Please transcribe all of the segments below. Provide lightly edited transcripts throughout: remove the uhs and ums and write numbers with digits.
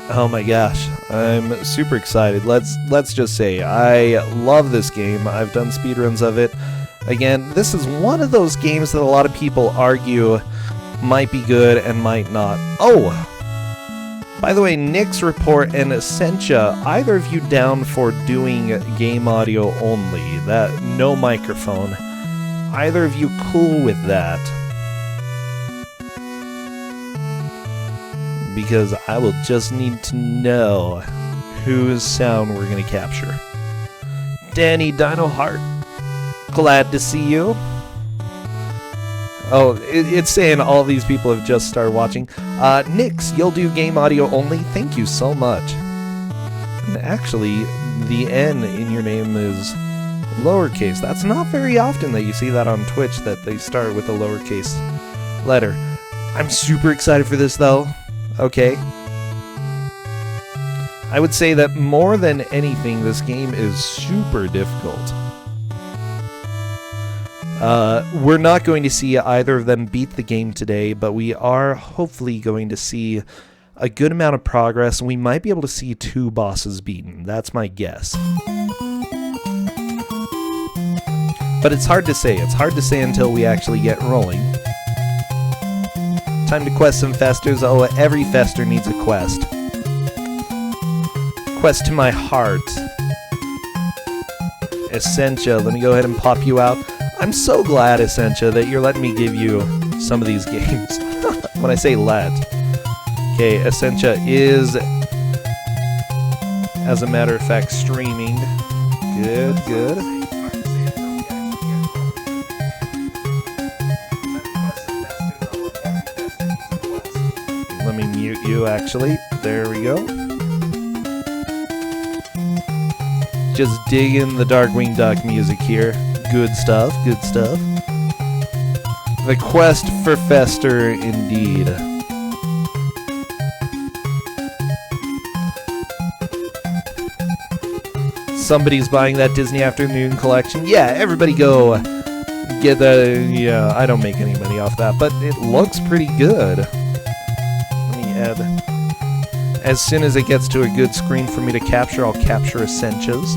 Oh my gosh, I'm super excited. Let's just say I love this game. I've done speedruns of it. Again, this is one of those games that a lot of people argue might be good and might not. Oh! By the way, nixreport and Essentia, either of you down for doing game audio only? That no microphone. Either of you cool with that? Because I will just need to know whose sound we're going to capture. Danny Dino Heart, glad to see you. Oh, it's saying all these people have just started watching. Nix, you'll do game audio only? Thank you so much. And actually, the N in your name is lowercase. That's not very often that you see that on Twitch, that they start with a lowercase letter. I'm super excited for this, though. Okay. I would say that more than anything, this game is super difficult. We're not going to see either of them beat the game today, but we are hopefully going to see a good amount of progress. We might be able to see 2 bosses beaten. That's my guess. But it's hard to say. It's hard to say until we actually get rolling. Time to quest some festers. Oh, every fester needs a quest. Quest to my heart. Essentia, let me go ahead and pop you out. I'm so glad, Essentia, that you're letting me give you some of these games. When I say let. Okay, Essentia is, as a matter of fact, streaming. Good, good. Let me mute you, actually. There we go. Just digging the Darkwing Duck music here. Good stuff, good stuff. The quest for Fester, indeed. Somebody's buying that Disney Afternoon collection. Yeah, everybody go get the... Yeah, I don't make any money off that, but it looks pretty good. Let me add... As soon as it gets to a good screen for me to capture, I'll capture Essentias.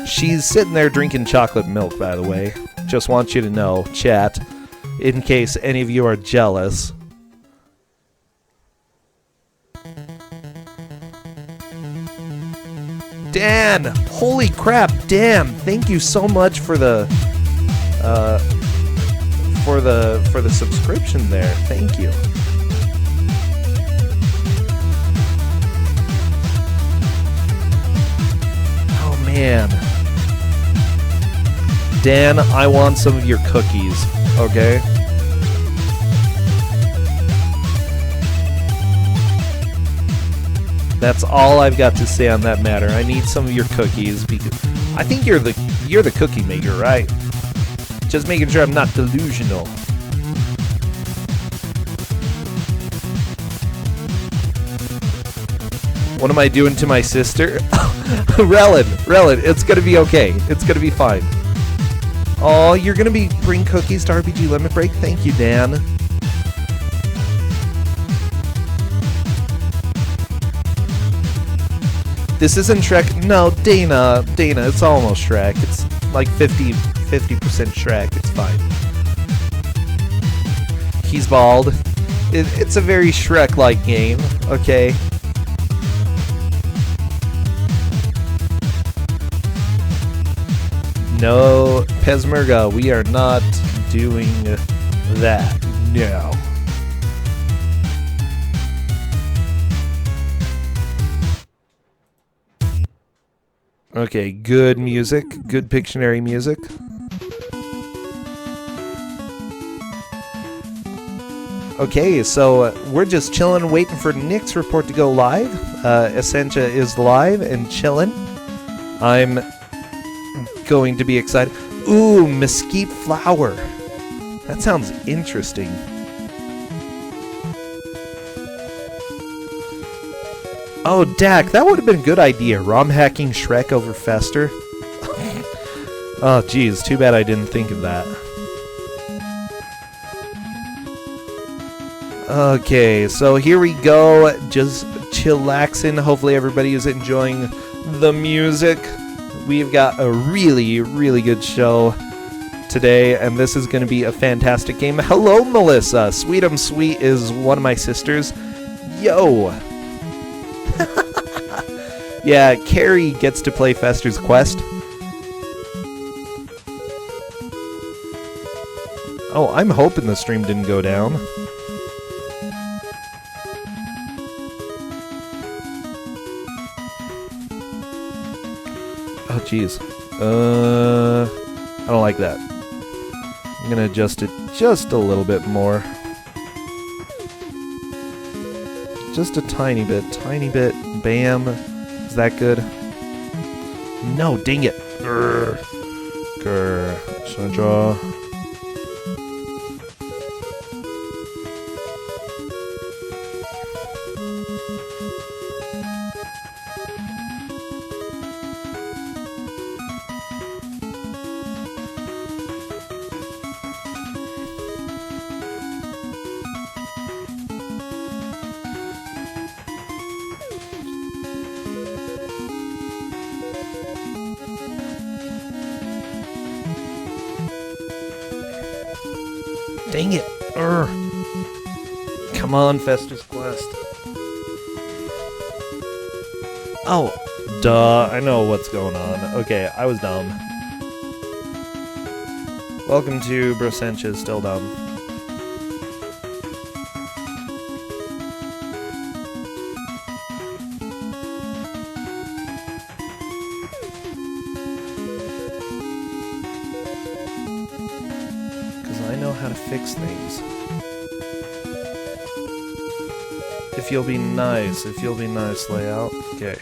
She's sitting there drinking chocolate milk, by the way. Just want you to know, chat, in case any of you are jealous. Dan! Holy crap, Dan! Thank you so much for the subscription there. Thank you. Oh man. Dan, I want some of your cookies, okay? That's all I've got to say on that matter. I need some of your cookies because I think you're the cookie maker, right? Just making sure I'm not delusional. What am I doing to my sister? Relin, it's gonna be okay. It's gonna be fine. Oh, you're gonna bring cookies to RPG Limit Break? Thank you, Dan. This isn't Shrek. No, Dana, it's almost Shrek. It's like 50% Shrek. It's fine. He's bald. It's a very Shrek-like game, okay? No, Pesmerga, we are not doing that. No. Okay, good music. Good Pictionary music. Okay, so we're just chilling, waiting for Nick's report to go live. Essentia is live and chilling. I'm going to be excited. Ooh, mesquite flower. That sounds interesting. Oh, Dak, that would have been a good idea. ROM hacking Shrek over Fester. Oh, geez, too bad I didn't think of that. Okay, so here we go. Just chillaxing. Hopefully everybody is enjoying the music. We've got a really, really good show today, and this is going to be a fantastic game. Hello, Melissa. Sweet'em Sweet is one of my sisters. Yo! Yeah, Carrie gets to play Fester's Quest. Oh, I'm hoping the stream didn't go down. Oh, jeez. I don't like that. I'm gonna adjust it just a little bit more. Just a tiny bit. Bam. Is that good? No, dang it. Grr. Should I draw? Dang it! Come on, Fester's Quest. Oh, duh. I know what's going on. Okay, I was dumb. Welcome to Brosentia's Still Dumb. How to fix things. If you'll be nice, layout. Okay.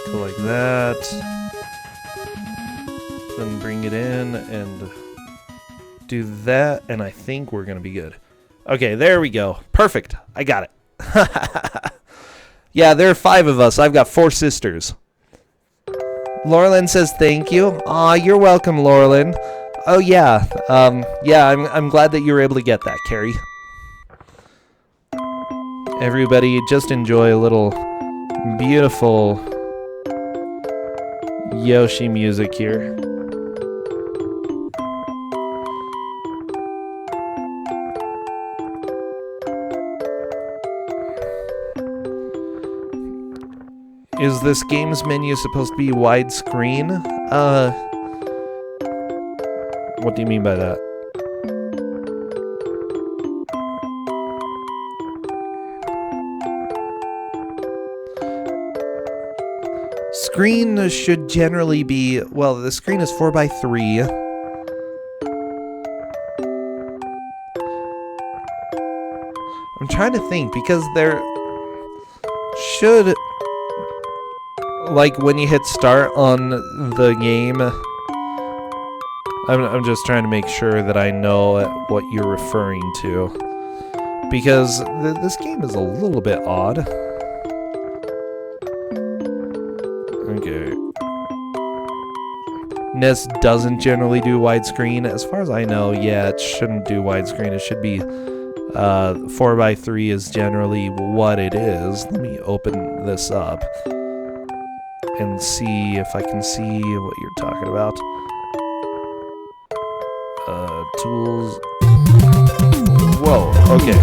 Go like that. Then bring it in and do that, and I think we're gonna be good. Okay, there we go. Perfect. I got it. Yeah, there are 5 of us. I've got 4 sisters. Laurelyn says thank you. Aw, you're welcome, Laurelyn. Oh yeah, I'm glad that you were able to get that, Carrie. Everybody, just enjoy a little beautiful Yoshi music here. Is this game's menu supposed to be widescreen? What do you mean by that? Screen should generally be, well, the screen is 4:3. I'm trying to think, because there should... Like when you hit start on the game, I'm just trying to make sure that I know what you're referring to, because this game is a little bit odd. Okay. NES doesn't generally do widescreen. As far as I know, yeah, it shouldn't do widescreen. It should be 4:3 is generally what it is. Let me open this up and see if I can see what you're talking about. Tools. Whoa, okay.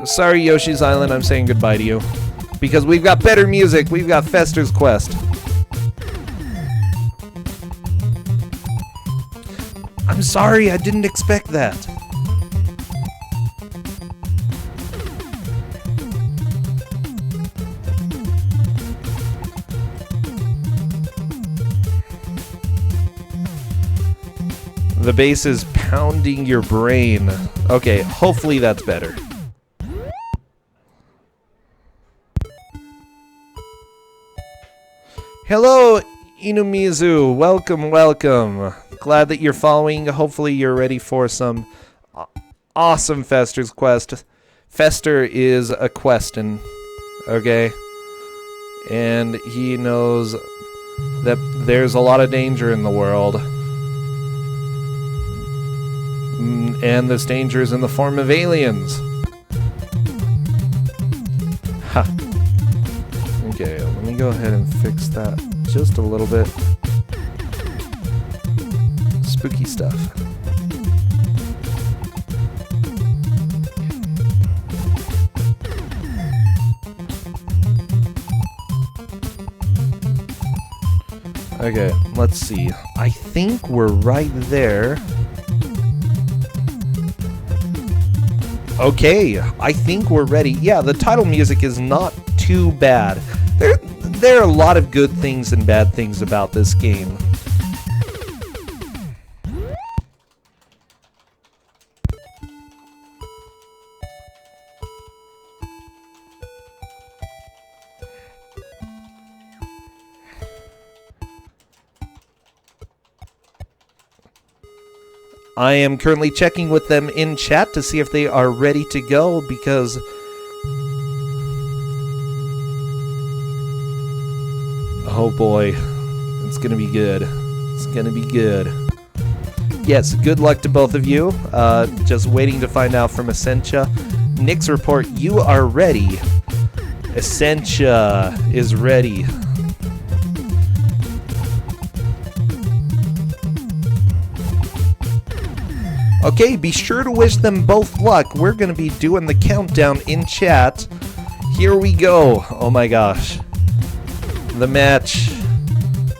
Sorry, Yoshi's Island, I'm saying goodbye to you. Because we've got better music, we've got Fester's Quest. I'm sorry, I didn't expect that. The bass is pounding your brain. Okay, hopefully that's better. Hello, Inumizu. Welcome, welcome. Glad that you're following. Hopefully you're ready for some awesome Fester's Quest. Fester is a questin', okay? And he knows that there's a lot of danger in the world. And this danger is in the form of aliens. Ha. Okay, let me go ahead and fix that just a little bit. Spooky stuff. Okay, let's see. I think we're right there. Okay, I think we're ready. Yeah, the title music is not too bad. There are a lot of good things and bad things about this game. I am currently checking with them in chat to see if they are ready to go, because oh boy, it's gonna be good. It's gonna be good. Yes, good luck to both of you. Just waiting to find out from Essentia. nixreport, you are ready. Essentia is ready. Okay, be sure to wish them both luck. We're going to be doing the countdown in chat. Here we go. Oh my gosh. The match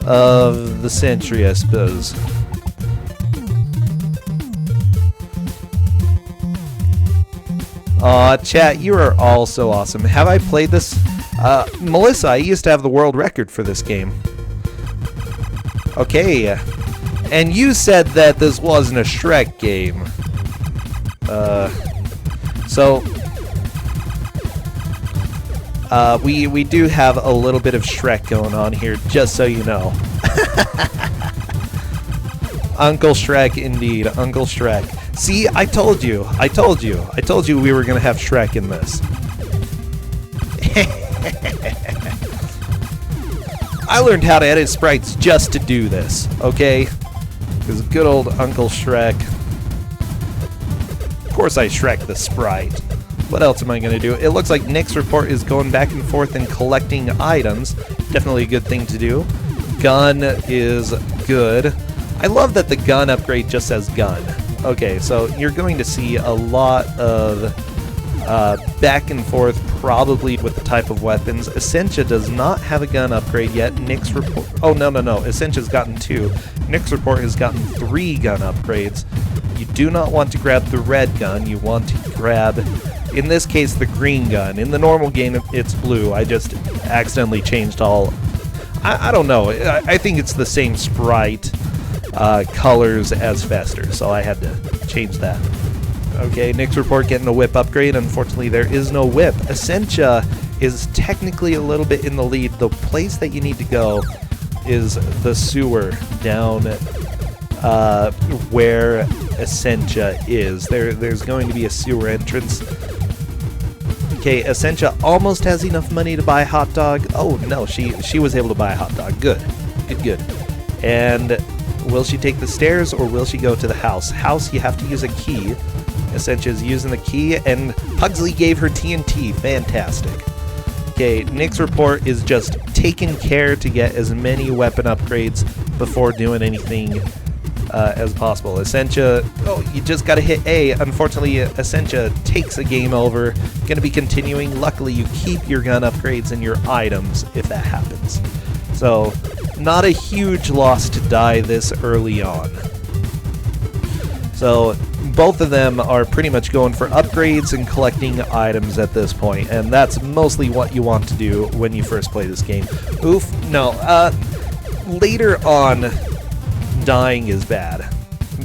of the century, I suppose. Aw, chat, you are all so awesome. Have I played this? Melissa, I used to have the world record for this game. Okay. And you said that this wasn't a Shrek game. We do have a little bit of Shrek going on here, just so you know. Uncle Shrek, indeed. Uncle Shrek. See, I told you. I told you we were going to have Shrek in this. I learned how to edit sprites just to do this, okay? Because good old Uncle Shrek. Of course I Shrek the sprite. What else am I going to do? It looks like nixreport is going back and forth and collecting items. Definitely a good thing to do. Gun is good. I love that the gun upgrade just says gun. Okay, so you're going to see a lot of back and forth, probably with the type of weapons. Essentia does not have a gun upgrade yet. nixreport... Oh, no. Essentia's gotten 2. nixreport has gotten 3 gun upgrades. You do not want to grab the red gun. You want to grab, in this case, the green gun. In the normal game, it's blue. I just accidentally changed all... I don't know. I think it's the same sprite colors as Fester, so I had to change that. Okay, nixreport getting a whip upgrade. Unfortunately, there is no whip. Essentia is technically a little bit in the lead. The place that you need to go is the sewer down where Essentia is. There's going to be a sewer entrance. Okay, Essentia almost has enough money to buy a hot dog. Oh, no, she was able to buy a hot dog. Good. And will she take the stairs, or will she go to the house? House, you have to use a key. Essentia is using the key, and Pugsley gave her TNT. Fantastic. Okay, nixreport is just taking care to get as many weapon upgrades before doing anything as possible. Essentia, oh, you just gotta hit A. Unfortunately, Essentia takes a game over. Gonna be continuing. Luckily, you keep your gun upgrades and your items if that happens. So, not a huge loss to die this early on. So, both of them are pretty much going for upgrades and collecting items at this point, and that's mostly what you want to do when you first play this game. Oof, no, later on, dying is bad,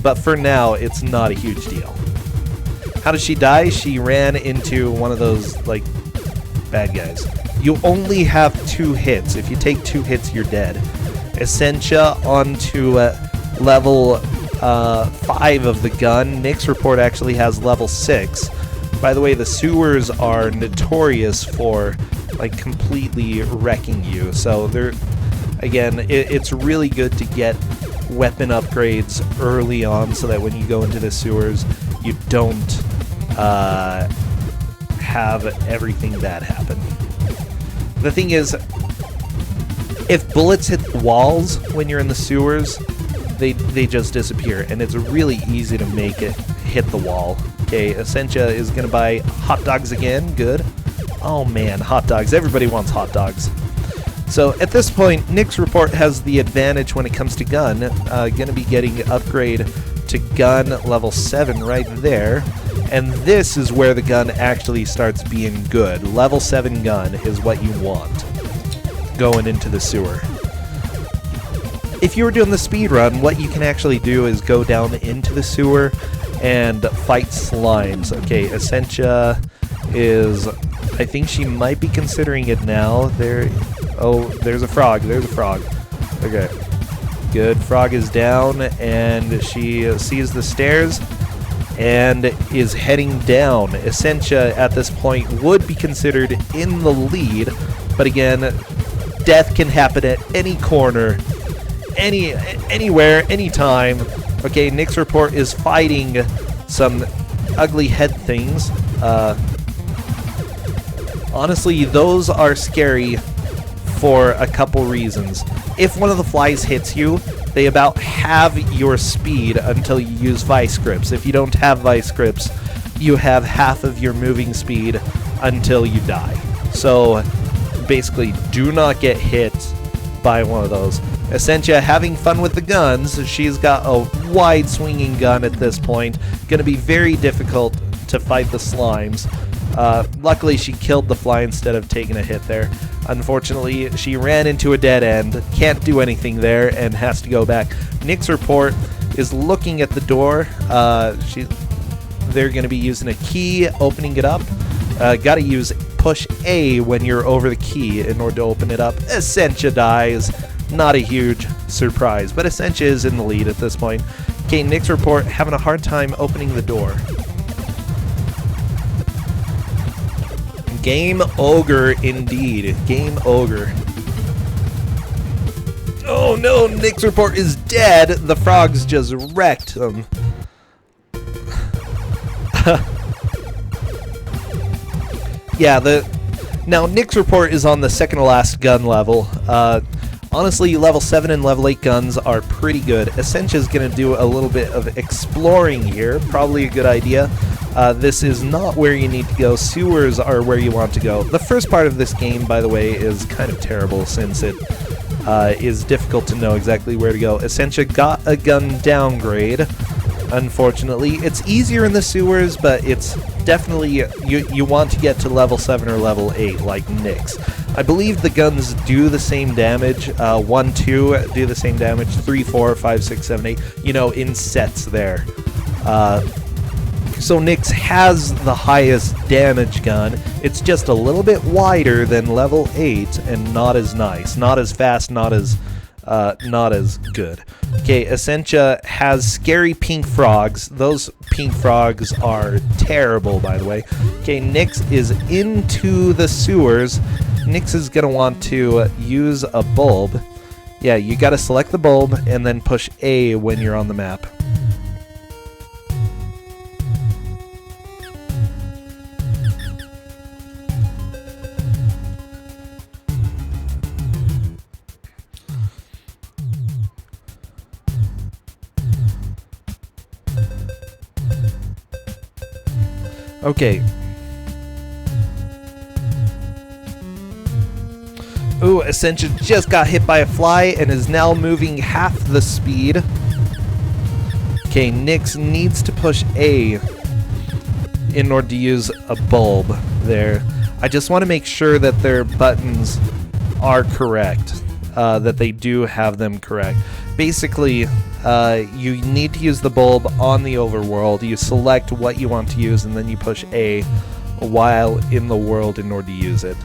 but for now, it's not a huge deal. How did she die? She ran into one of those, like, bad guys. You only have 2 hits. If you take 2 hits, you're dead. Essentia onto level 5 of the gun. nixreport actually has level 6. By the way, the sewers are notorious for, like, completely wrecking you. So Again, it's really good to get weapon upgrades early on so that when you go into the sewers, you don't have everything bad happen. The thing is, if bullets hit the walls when you're in the sewers, they just disappear, and it's really easy to make it hit the wall. Okay, Essentia is gonna buy hot dogs again. Good. Oh man, hot dogs. Everybody wants hot dogs. So at this point, nixreport has the advantage when it comes to gun. Gonna be getting upgrade to gun level 7 right there. And this is where the gun actually starts being good. Level 7 gun is what you want going into the sewer. If you were doing the speed run, what you can actually do is go down into the sewer and fight slimes. Okay, Essentia is... I think she might be considering it now. Oh, there's a frog. There's a frog. Okay. Good. Frog is down, and she sees the stairs and is heading down. Essentia, at this point, would be considered in the lead, but again, death can happen at any corner, anywhere, anytime. Okay, nixreport is fighting some ugly head things. Honestly, those are scary for a couple reasons. If one of the flies hits you, they about halve your speed until you use vice grips. If you don't have vice grips, you have half of your moving speed until you die. So basically, do not get hit by one of those. Essentia having fun with the guns. She's got a wide swinging gun at this point. Gonna be very difficult to fight the slimes. Luckily, she killed the fly instead of taking a hit there. Unfortunately, she ran into a dead end, can't do anything there, and has to go back. nixreport is looking at the door. They're going to be using a key, opening it up. Got to use push A when you're over the key in order to open it up. Essentia dies. Not a huge surprise, but Essentia is in the lead at this point. Okay, nixreport having a hard time opening the door. Game ogre indeed. Game ogre. Oh no, nixreport is dead. The frogs just wrecked him. Yeah, now nixreport is on the second to last gun level. Honestly, level 7 and level 8 guns are pretty good. Essentia is going to do a little bit of exploring here. Probably a good idea. This is not where you need to go. Sewers are where you want to go. The first part of this game, by the way, is kind of terrible since it is difficult to know exactly where to go. Essentia got a gun downgrade, unfortunately. It's easier in the sewers, but it's definitely... You want to get to level 7 or level 8, like Nyx. I believe the guns do the same damage. 1, 2 do the same damage. 3, 4, 5, 6, 7, 8. You know, in sets there. So Nyx has the highest damage gun. It's just a little bit wider than level 8 and not as nice, not as fast, not as good. Okay, Essentia has scary pink frogs. Those pink frogs are terrible, by the way. Okay, Nyx is into the sewers. Nyx is gonna want to use a bulb. Yeah, you gotta select the bulb and then push A when you're on the map. Okay. Ooh, Essentia just got hit by a fly and is now moving half the speed. Okay, Nyx needs to push A in order to use a bulb there. I just want to make sure that their buttons are correct, that they do have them correct. Basically, you need to use the bulb on the overworld. You select what you want to use, and then you push A while in the world in order to use it.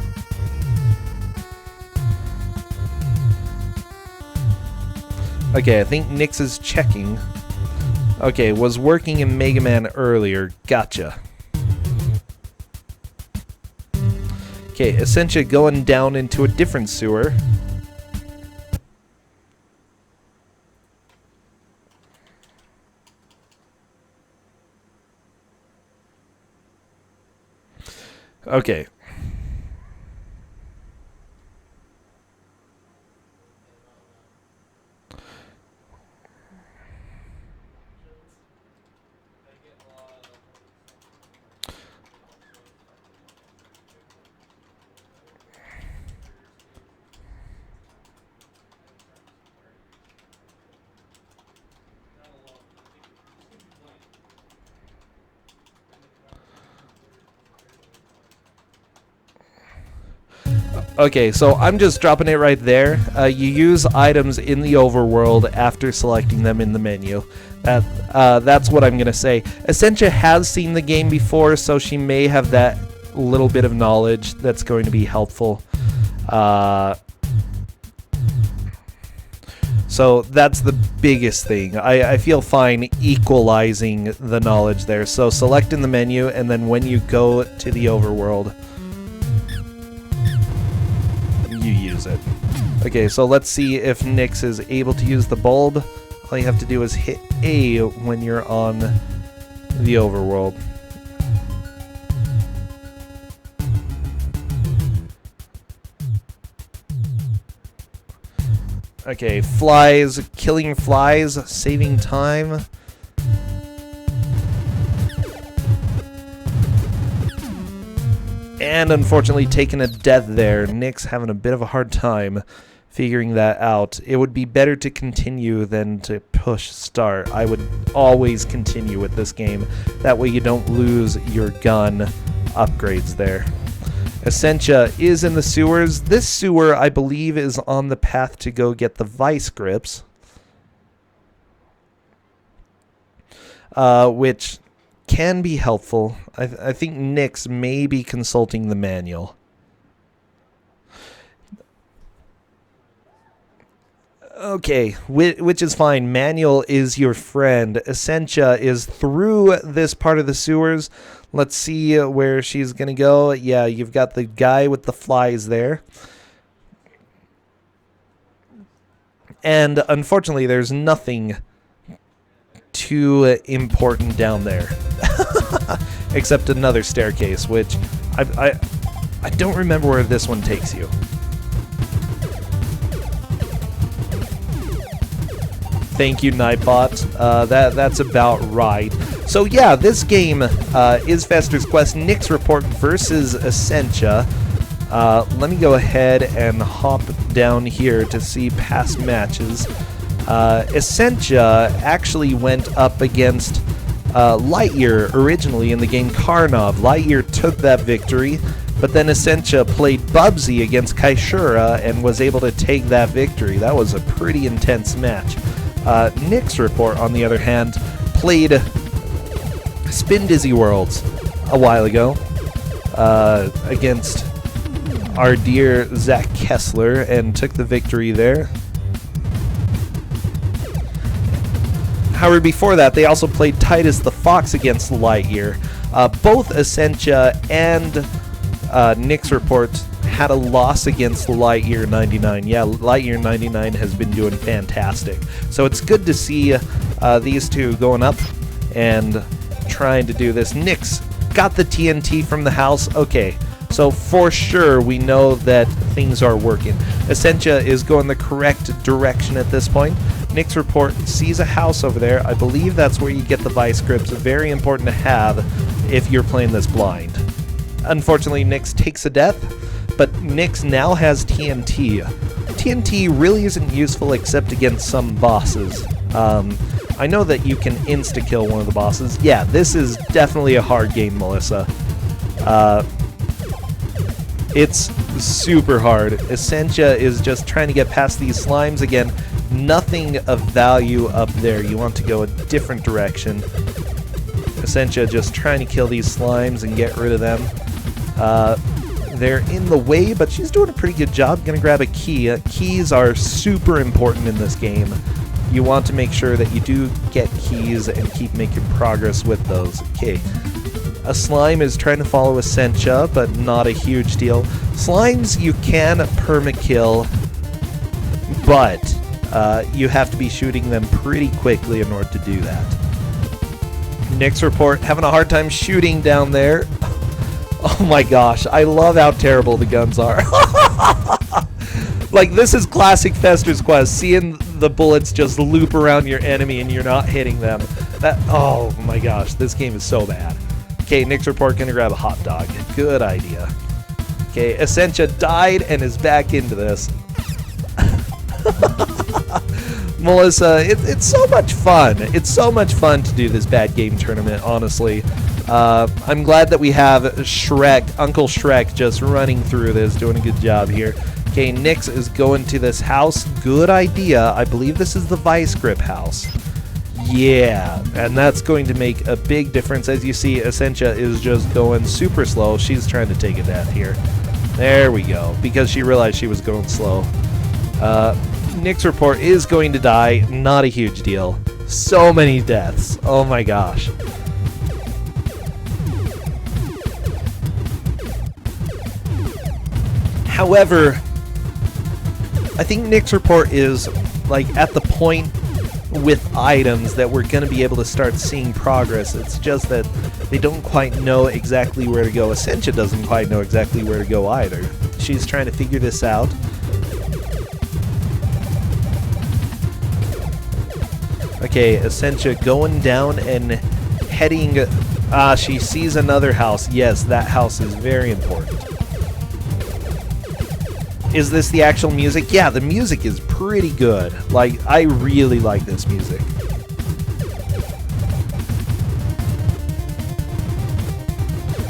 Okay, I think Nyx is checking. Okay, was working in Mega Man earlier. Gotcha. Okay, Essentia going down into a different sewer. Okay. Okay, so I'm just dropping it right there. You use items in the overworld after selecting them in the menu. That's what I'm going to say. Essentia has seen the game before, so she may have that little bit of knowledge that's going to be helpful. So that's the biggest thing. I feel fine equalizing the knowledge there. So select in the menu, and then when you go to the overworld, you use it. Okay, so let's see if Nyx is able to use the bulb. All you have to do is hit A when you're on the overworld. Okay, flies, killing flies, saving time. And unfortunately taking a death there. Nyx having a bit of a hard time figuring that out. It would be better to continue than to push start. I would always continue with this game. That way you don't lose your gun upgrades there. Essentia is in the sewers. This sewer, I believe, is on the path to go get the vice grips. Which can be helpful. I think Nyx may be consulting the manual. Okay, which is fine. Manual is your friend. Essentia is through this part of the sewers. Let's see where she's going to go. Yeah, you've got the guy with the flies there. And unfortunately, there's nothing too important down there. Except another staircase, which I don't remember where this one takes you. Thank you, Nightbot. That's about right. So yeah, this game is Fester's Quest nixreport versus Essentia. Let me go ahead and hop down here to see past matches. Essentia actually went up against Lightyear originally in the game Karnov. Lightyear took that victory, but then Essentia played Bubsy against Kaishura and was able to take that victory. That was a pretty intense match. nixreport, on the other hand, played Spin Dizzy Worlds a while ago against our dear Zach Kessler and took the victory there. However, before that, they also played Titus the Fox against Lightyear. Both Essentia and nixreport had a loss against Lightyear 99. Yeah, Lightyear 99 has been doing fantastic. So it's good to see these two going up and trying to do this. Nyx got the TNT from the house. Okay, so for sure we know that things are working. Essentia is going the correct direction at this point. nixreport sees a house over there. I believe that's where you get the vice grips. Very important to have if you're playing this blind. Unfortunately, Nyx takes a death, but Nyx now has TNT. TNT really isn't useful except against some bosses. I know that you can insta-kill one of the bosses. Yeah, this is definitely a hard game, Melissa. It's super hard. Essentia is just trying to get past these slimes again. Nothing of value up there. You want to go a different direction. Essentia just trying to kill these slimes and get rid of them. They're in the way, but she's doing a pretty good job. Gonna grab a key. Keys are super important in this game. You want to make sure that you do get keys and keep making progress with those. Okay. A slime is trying to follow Essentia, but not a huge deal. Slimes you can perma-kill, but you have to be shooting them pretty quickly in order to do that. nixreport having a hard time shooting down there. Oh my gosh, I love how terrible the guns are. Like, this is classic Fester's Quest, seeing the bullets just loop around your enemy and you're not hitting them. Oh my gosh, this game is so bad. Okay, nixreport gonna grab a hot dog. Good idea. Okay, Essentia died and is back into this. Melissa, it's so much fun. It's so much fun to do this bad game tournament, honestly. I'm glad that we have Uncle Shrek, just running through this, doing a good job here. Okay, Nix is going to this house. Good idea. I believe this is the Vice Grip house. Yeah, and that's going to make a big difference. As you see, Essentia is just going super slow. She's trying to take a death here. There we go, because she realized she was going slow. nixreport is going to die. Not a huge deal. So many deaths. Oh my gosh. However, I think nixreport is like at the point with items that we're going to be able to start seeing progress. It's just that they don't quite know exactly where to go. Essentia doesn't quite know exactly where to go either. She's trying to figure this out. Okay, Essentia going down and heading... she sees another house. Yes, that house is very important. Is this the actual music? Yeah, the music is pretty good. Like, I really like this music.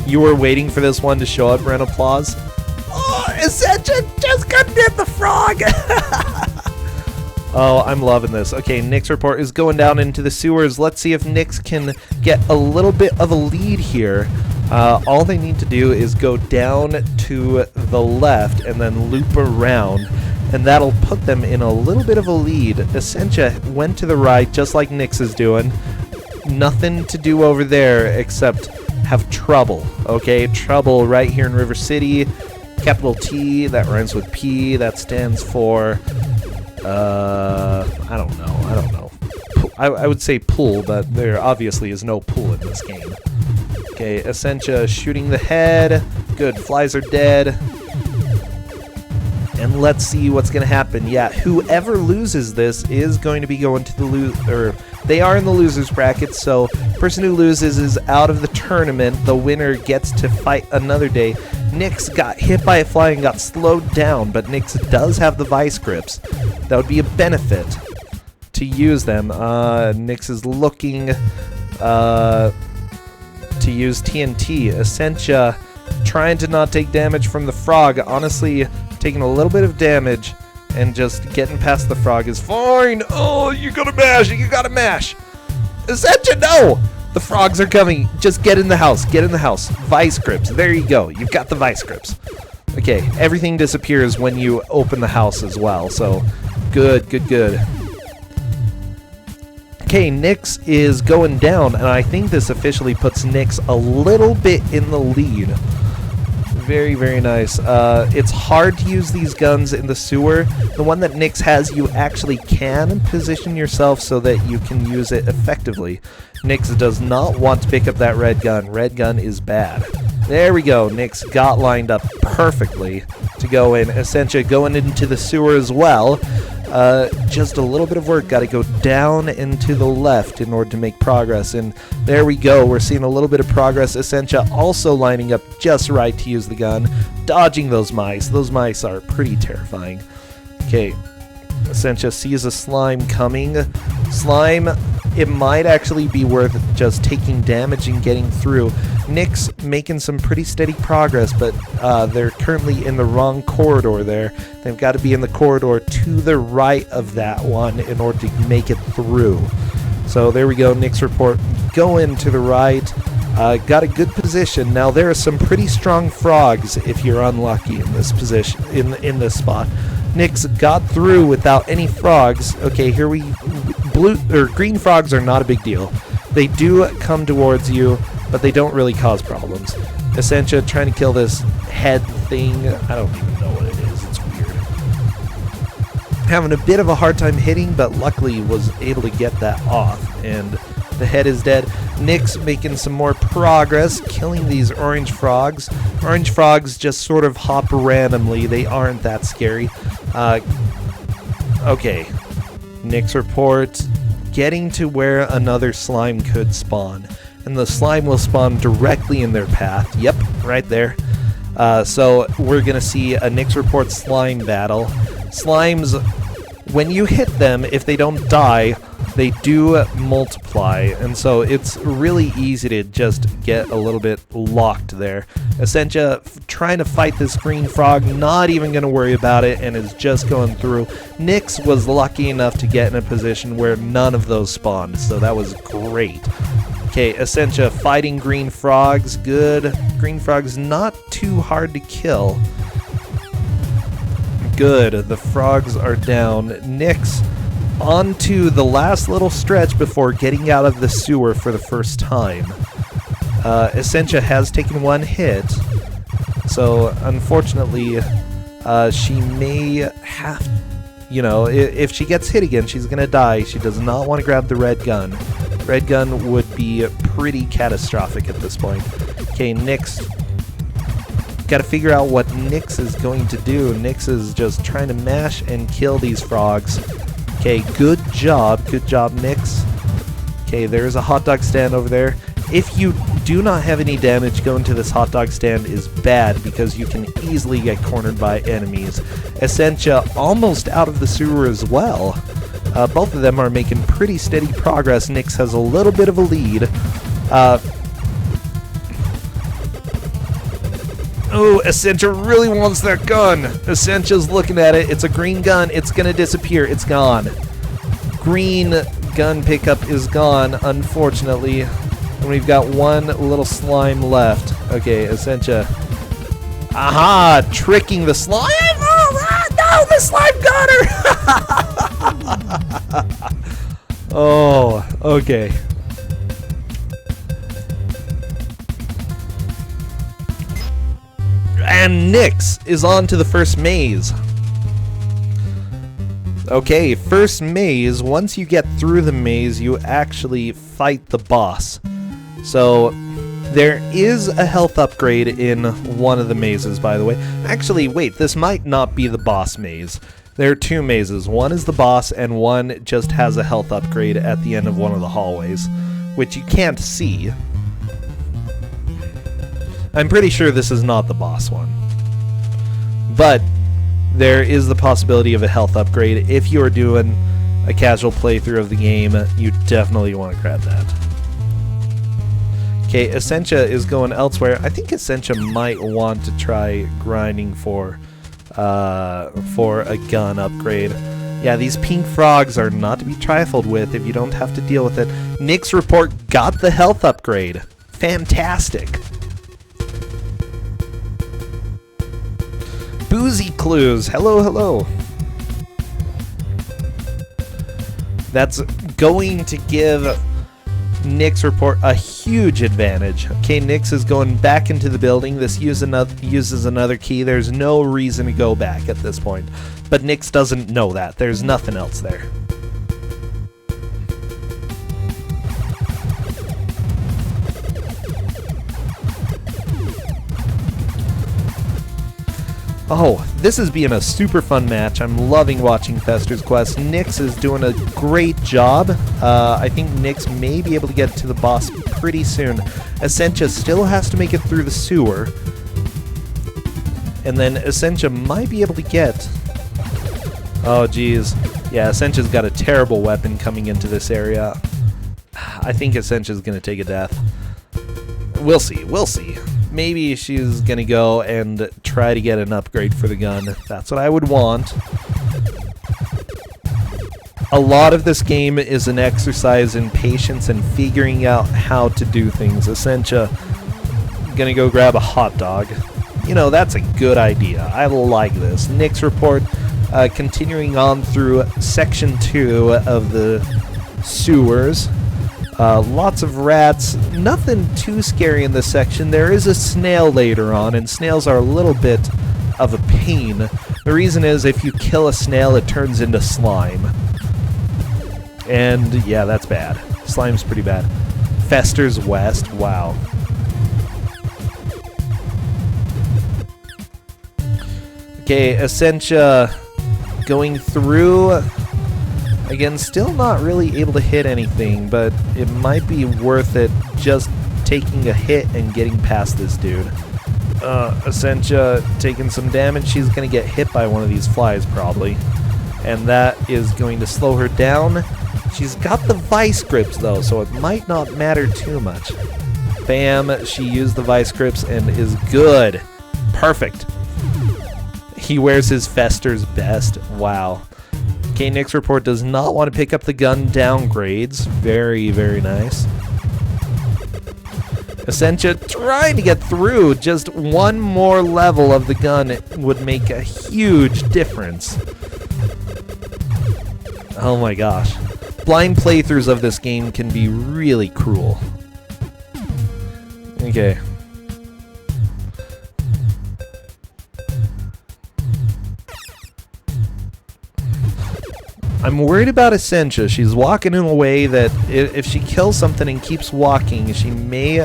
You were waiting for this one to show up, round of applause? Oh, Essentia just couldn't hit the frog! Oh, I'm loving this. Okay, nixreport is going down into the sewers. Let's see if Nix can get a little bit of a lead here. All they need to do is go down to the left and then loop around, and that'll put them in a little bit of a lead. Essentia went to the right, just like Nix is doing. Nothing to do over there except have trouble. Okay, trouble right here in River City. Capital T, that rhymes with P, that stands for... I don't know. I would say pool, but there obviously is no pool in this game. Okay, Essentia shooting the head. Good, flies are dead. And let's see what's going to happen. Yeah, whoever loses this is going to be going to the they are in the losers bracket, so person who loses is out of the tournament. The winner gets to fight another day. Nix got hit by a fly and got slowed down, but Nix does have the vice grips. That would be a benefit to use them. Nix is looking to use TNT. Essentia trying to not take damage from the frog. Honestly, taking a little bit of damage and just getting past the frog is fine. Oh, you gotta mash. You gotta mash. Essentia, no! The frogs are coming. Just get in the house. Get in the house. Vice grips. There you go. You've got the vice grips. Okay, everything disappears when you open the house as well. So, good, good, good. Okay, Nix is going down, and I think this officially puts Nix a little bit in the lead. Very, very nice. It's hard to use these guns in the sewer. The one that Nix has, you actually can position yourself so that you can use it effectively. Nix does not want to pick up that red gun. Red gun is bad. There we go. Nix got lined up perfectly to go in. Essentia going into the sewer as well. Just a little bit of work. Got to go down and to the left in order to make progress. And there we go. We're seeing a little bit of progress. Essentia also lining up just right to use the gun. Dodging those mice. Those mice are pretty terrifying. Okay. Essentia sees a slime coming. Slime, it might actually be worth just taking damage and getting through. Nix making some pretty steady progress, but they're currently in the wrong corridor there. They've got to be in the corridor to the right of that one in order to make it through. So there we go, nixreport going to the right. Got a good position. Now there are some pretty strong frogs if you're unlucky in this position, in this spot. Nix got through without any frogs. Okay, here green frogs are not a big deal. They do come towards you, but they don't really cause problems. Essentia trying to kill this head thing. I don't even know what it is. It's weird. Having a bit of a hard time hitting, but luckily was able to get that off. And The head is dead. Nix making some more progress, killing these orange frogs. Orange frogs just sort of hop randomly. They aren't that scary. Okay. Nix report getting to where another slime could spawn. And the slime will spawn directly in their path. Yep, right there. So we're going to see a Nix report slime battle. Slimes, when you hit them, if they don't die, they do multiply, and so it's really easy to just get a little bit locked there. Essentia trying to fight this green frog, not even going to worry about it, and is just going through. Nix was lucky enough to get in a position where none of those spawned, so that was great. Okay, Essentia fighting green frogs, good. Green frogs not too hard to kill. Good, the frogs are down. Nix onto the last little stretch before getting out of the sewer for the first time. Essentia has taken one hit, so unfortunately she may have, you know, if she gets hit again, she's gonna die. She does not want to grab the red gun. Red gun would be pretty catastrophic at this point. Okay, Nix. Gotta figure out what Nix is going to do. Nix is just trying to mash and kill these frogs. Okay, good job, Nix. Okay, there's a hot dog stand over there. If you do not have any damage, going to this hot dog stand is bad because you can easily get cornered by enemies. Essentia almost out of the sewer as well. Both of them are making pretty steady progress. Nix has a little bit of a lead. Oh, Essentia really wants that gun. Essentia's looking at it. It's a green gun. It's going to disappear. It's gone. Green gun pickup is gone, unfortunately. And we've got one little slime left. Okay, Essentia. Aha! Tricking the slime. Oh, no, the slime got her. Oh, okay. And Nix is on to the first maze. Okay, first maze. Once you get through the maze, you actually fight the boss. So, there is a health upgrade in one of the mazes, by the way. Actually, wait, this might not be the boss maze. There are two mazes. One is the boss, and one just has a health upgrade at the end of one of the hallways, which you can't see. I'm pretty sure this is not the boss one. But there is the possibility of a health upgrade. If you are doing a casual playthrough of the game, you definitely want to grab that. Okay, Essentia is going elsewhere. I think Essentia might want to try grinding for a gun upgrade. Yeah, these pink frogs are not to be trifled with if you don't have to deal with it. Nix report got the health upgrade. Fantastic. Boozy clues. Hello, hello. That's going to give Nix report a huge advantage. Okay, Nix is going back into the building. This uses another key. There's no reason to go back at this point. But Nix doesn't know that. There's nothing else there. Oh, this is being a super fun match. I'm loving watching Fester's Quest. Nix is doing a great job. I think Nix may be able to get to the boss pretty soon. Essentia still has to make it through the sewer. And then Essentia might be able to get... Oh, geez. Yeah, Essentia's got a terrible weapon coming into this area. I think Essentia's going to take a death. We'll see. We'll see. Maybe she's gonna go and try to get an upgrade for the gun. That's what I would want. A lot of this game is an exercise in patience and figuring out how to do things. Essentia gonna go grab a hot dog. You know, that's a good idea. I like this. Nix report continuing on through section 2 of the sewers. Lots of rats, nothing too scary in this section. There is a snail later on, and snails are a little bit of a pain. The reason is if you kill a snail, it turns into slime. And yeah, that's bad. Slime's pretty bad. Festers West, wow. Okay, Essentia going through. Again, still not really able to hit anything, but it might be worth it just taking a hit and getting past this dude. Essentia taking some damage. She's going to get hit by one of these flies probably. And that is going to slow her down. She's got the vice grips though, so it might not matter too much. Bam, she used the vice grips and is good. Perfect. He wears his Fester's best. Wow. Okay, nixreport does not want to pick up the gun downgrades. Very, very nice. Essentia trying to get through. Just one more level of the gun would make a huge difference. Oh my gosh. Blind playthroughs of this game can be really cruel. Okay. I'm worried about Essentia. She's walking in a way that if she kills something and keeps walking, she may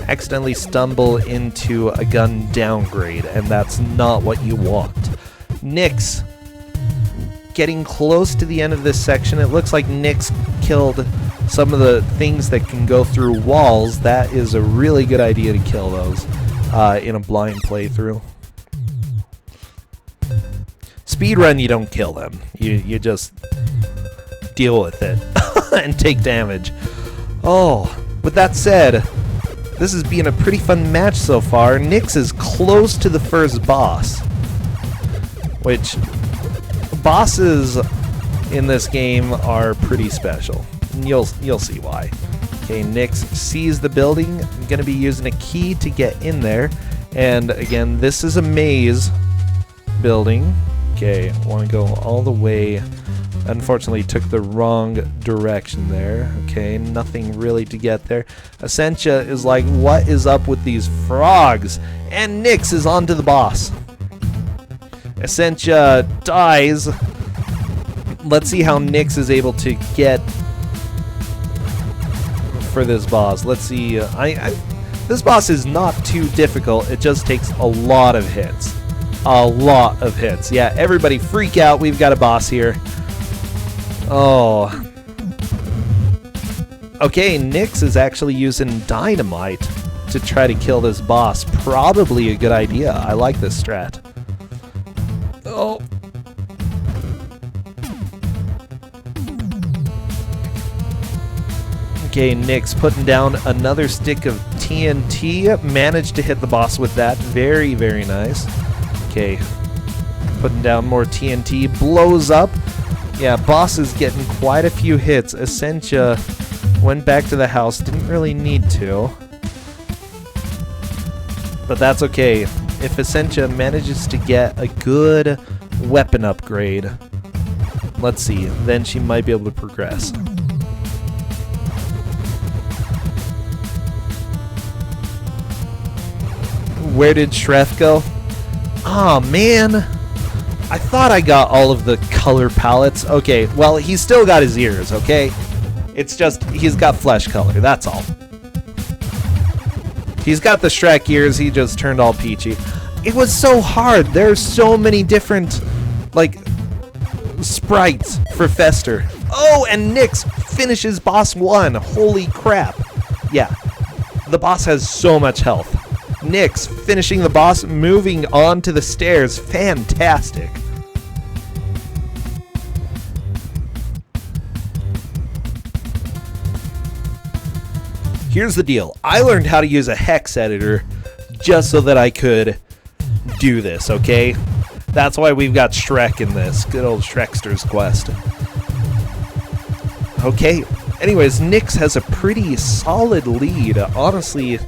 accidentally stumble into a gun downgrade, and that's not what you want. Nyx, getting close to the end of this section. It looks like Nyx killed some of the things that can go through walls. That is a really good idea to kill those in a blind playthrough. Speedrun, you don't kill them. You just deal with it and take damage. Oh, with that said, this has been a pretty fun match so far. Nyx is close to the first boss, which bosses in this game are pretty special. And you'll see why. Okay, Nyx sees the building. I'm gonna be using a key to get in there. And again, this is a maze building. Okay, want to go all the way. Unfortunately, took the wrong direction there. Okay, nothing really to get there. Essentia is like, what is up with these frogs? And Nyx is on to the boss. Essentia dies. Let's see how Nyx is able to get for this boss. Let's see. This boss is not too difficult. It just takes a lot of hits. A lot of hits. Yeah, everybody freak out. We've got a boss here. Oh. Okay, Nyx is actually using dynamite to try to kill this boss. Probably a good idea. I like this strat. Oh. Okay, Nyx putting down another stick of TNT. Managed to hit the boss with that. Very, very nice. Okay, putting down more TNT, blows up. Yeah, boss is getting quite a few hits. Essentia went back to the house, didn't really need to. But that's okay. If Essentia manages to get a good weapon upgrade, let's see, then she might be able to progress. Where did Shref go? Aw, man. I thought I got all of the color palettes. Okay, well, he's still got his ears, okay? It's just, he's got flesh color, that's all. He's got the Shrek ears, he just turned all peachy. It was so hard. There's so many different, like, sprites for Fester. Oh, and Nyx finishes boss 1. Holy crap. Yeah, the boss has so much health. Nyx finishing the boss, moving on to the stairs. Fantastic. Here's the deal. I learned how to use a hex editor just so that I could do this, okay? That's why we've got Shrek in this. Good old Shrekster's Quest. Okay. Anyways, Nyx has a pretty solid lead. Honestly,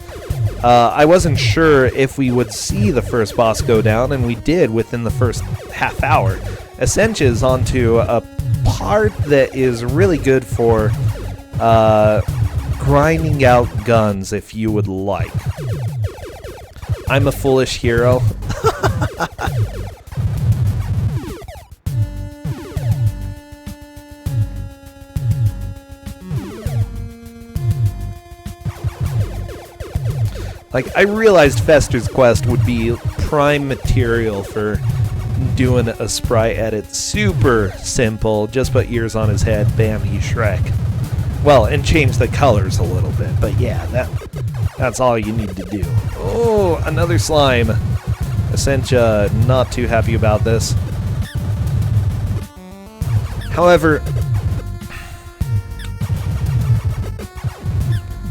I wasn't sure if we would see the first boss go down, and we did within the first half hour. Essentia is onto a part that is really good for grinding out guns, if you would like. I'm a foolish hero. Like, I realized Fester's Quest would be prime material for doing a sprite edit. Super simple. Just put ears on his head. Bam, he's Shrek. Well, and change the colors a little bit. But yeah, that's all you need to do. Oh, another slime. Essentia not too happy about this. However,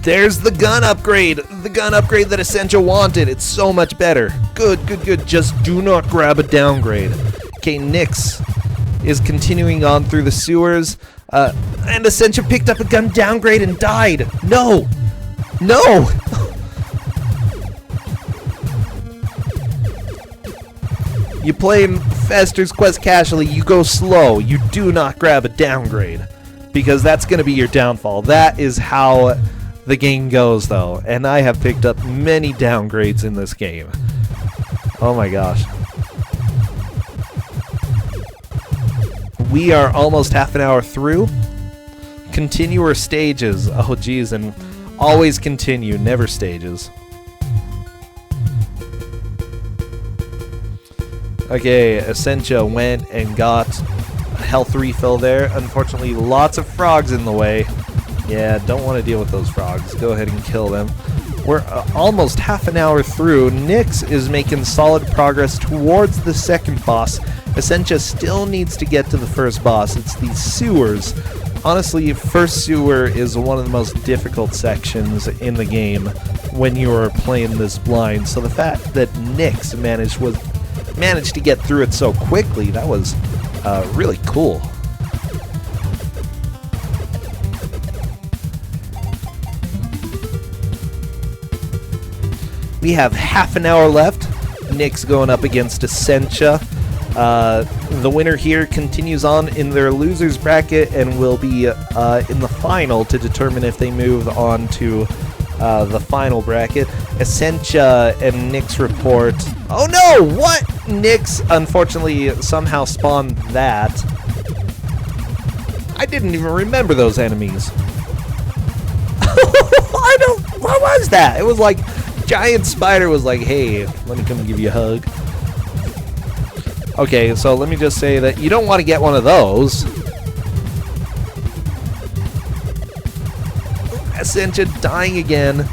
there's the gun upgrade! The gun upgrade that Essentia wanted. It's so much better. Good, good, good. Just do not grab a downgrade. Okay, Nyx is continuing on through the sewers. And Essentia picked up a gun downgrade and died. No! No! You play Fester's Quest casually, you go slow. You do not grab a downgrade. Because that's going to be your downfall. That is how the game goes, though. And I have picked up many downgrades in this game. Oh my gosh. We are almost half an hour through. Continue or stages. Oh geez, and always continue, never stages. Okay, Essentia went and got a health refill there. Unfortunately, lots of frogs in the way. Yeah, don't want to deal with those frogs. Go ahead and kill them. We're almost half an hour through. Nyx is making solid progress towards the second boss. Essentia still needs to get to the first boss. It's these sewers. Honestly, first sewer is one of the most difficult sections in the game when you're playing this blind. So the fact that Nyx managed to get through it so quickly, that was really cool. We have half an hour left. Nyx going up against Essentia. The winner here continues on in their losers bracket and will be in the final to determine if they move on to the final bracket. Essentia and nixreport. Oh no! What? Nyx unfortunately somehow spawned that. I didn't even remember those enemies. What was that? It was like giant spider was like, hey, let me come give you a hug. Okay, so let me just say that you don't want to get one of those. Essentia dying again.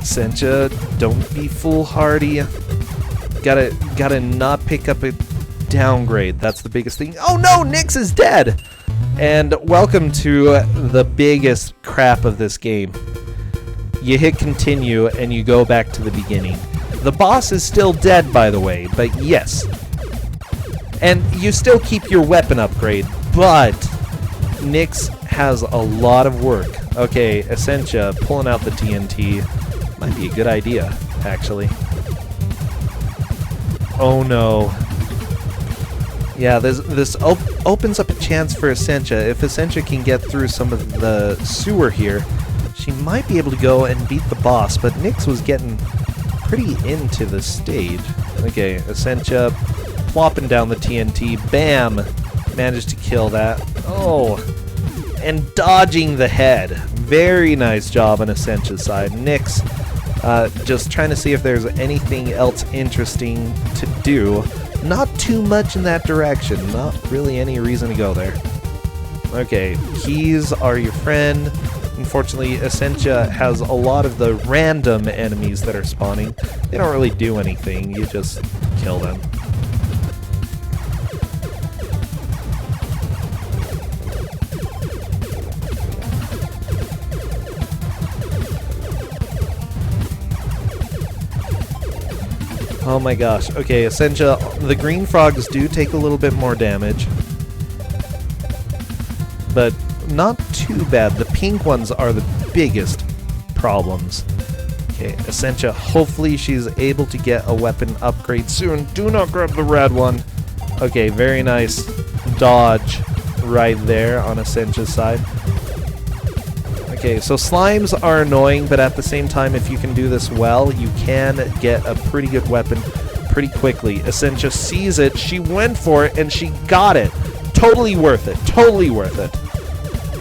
Essentia, don't be foolhardy. Gotta not pick up a downgrade. That's the biggest thing. Oh no, Nyx is dead! And welcome to the biggest crap of this game. You hit continue and you go back to the beginning. The boss is still dead, by the way, but yes. And you still keep your weapon upgrade, but Nyx has a lot of work. Okay, Essentia pulling out the TNT might be a good idea, actually. Oh no. Yeah, this opens up a chance for Essentia. If Essentia can get through some of the sewer here, she might be able to go and beat the boss, but Nyx was getting pretty into the stage. Okay, Essentia plopping down the TNT. Bam! Managed to kill that. Oh! And dodging the head. Very nice job on Essentia's side. Nyx just trying to see if there's anything else interesting to do. Not too much in that direction. Not really any reason to go there. Okay, keys are your friend. Unfortunately, Essentia has a lot of the random enemies that are spawning. They don't really do anything. You just kill them. Oh my gosh. Okay, Essentia, the green frogs do take a little bit more damage. But not too bad. The pink ones are the biggest problems. Okay, Essentia, hopefully she's able to get a weapon upgrade soon. Do not grab the red one. Okay, very nice dodge right there on Essentia's side. Okay, so slimes are annoying, but at the same time, if you can do this well, you can get a pretty good weapon. pretty quickly. Essentia sees it, she went for it, and she got it. Totally worth it, totally worth it.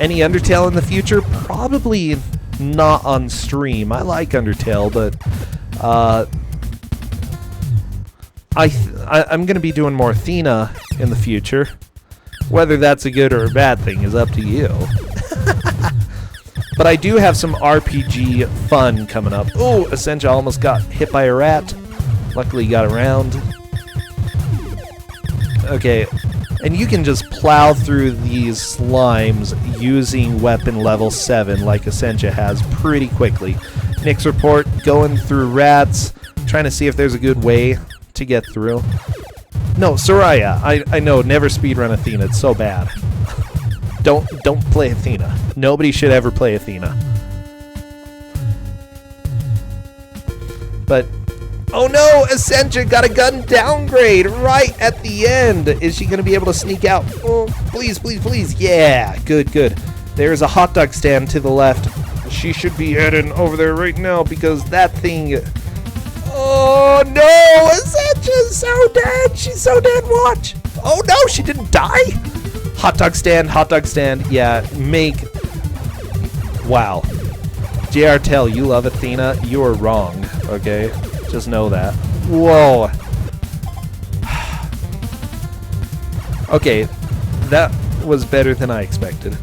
Any Undertale in the future? Probably not on stream. I like Undertale, but I'm going to be doing more Athena in the future. Whether that's a good or a bad thing is up to you. But I do have some RPG fun coming up. Oh, Essentia almost got hit by a rat. Luckily got around. Okay, and you can just plow through these slimes using weapon level 7 like Essentia has pretty quickly. Nixreport going through rats, trying to see if there's a good way to get through. No, Soraya, I know, never speedrun Athena, it's so bad. Don't play Athena. Nobody should ever play Athena. But, oh no, Essentia got a gun downgrade right at the end. Is she going to be able to sneak out? Oh, please, please, please. Yeah, good, good. There's a hot dog stand to the left. She should be heading over there right now because that thing... Oh no, Essentia's so dead. She's so dead, watch. Oh no, she didn't die? Hot dog stand, yeah, make... Wow. JR Tell, you love Athena, you are wrong, okay? Just know that. Whoa. Okay, that was better than I expected.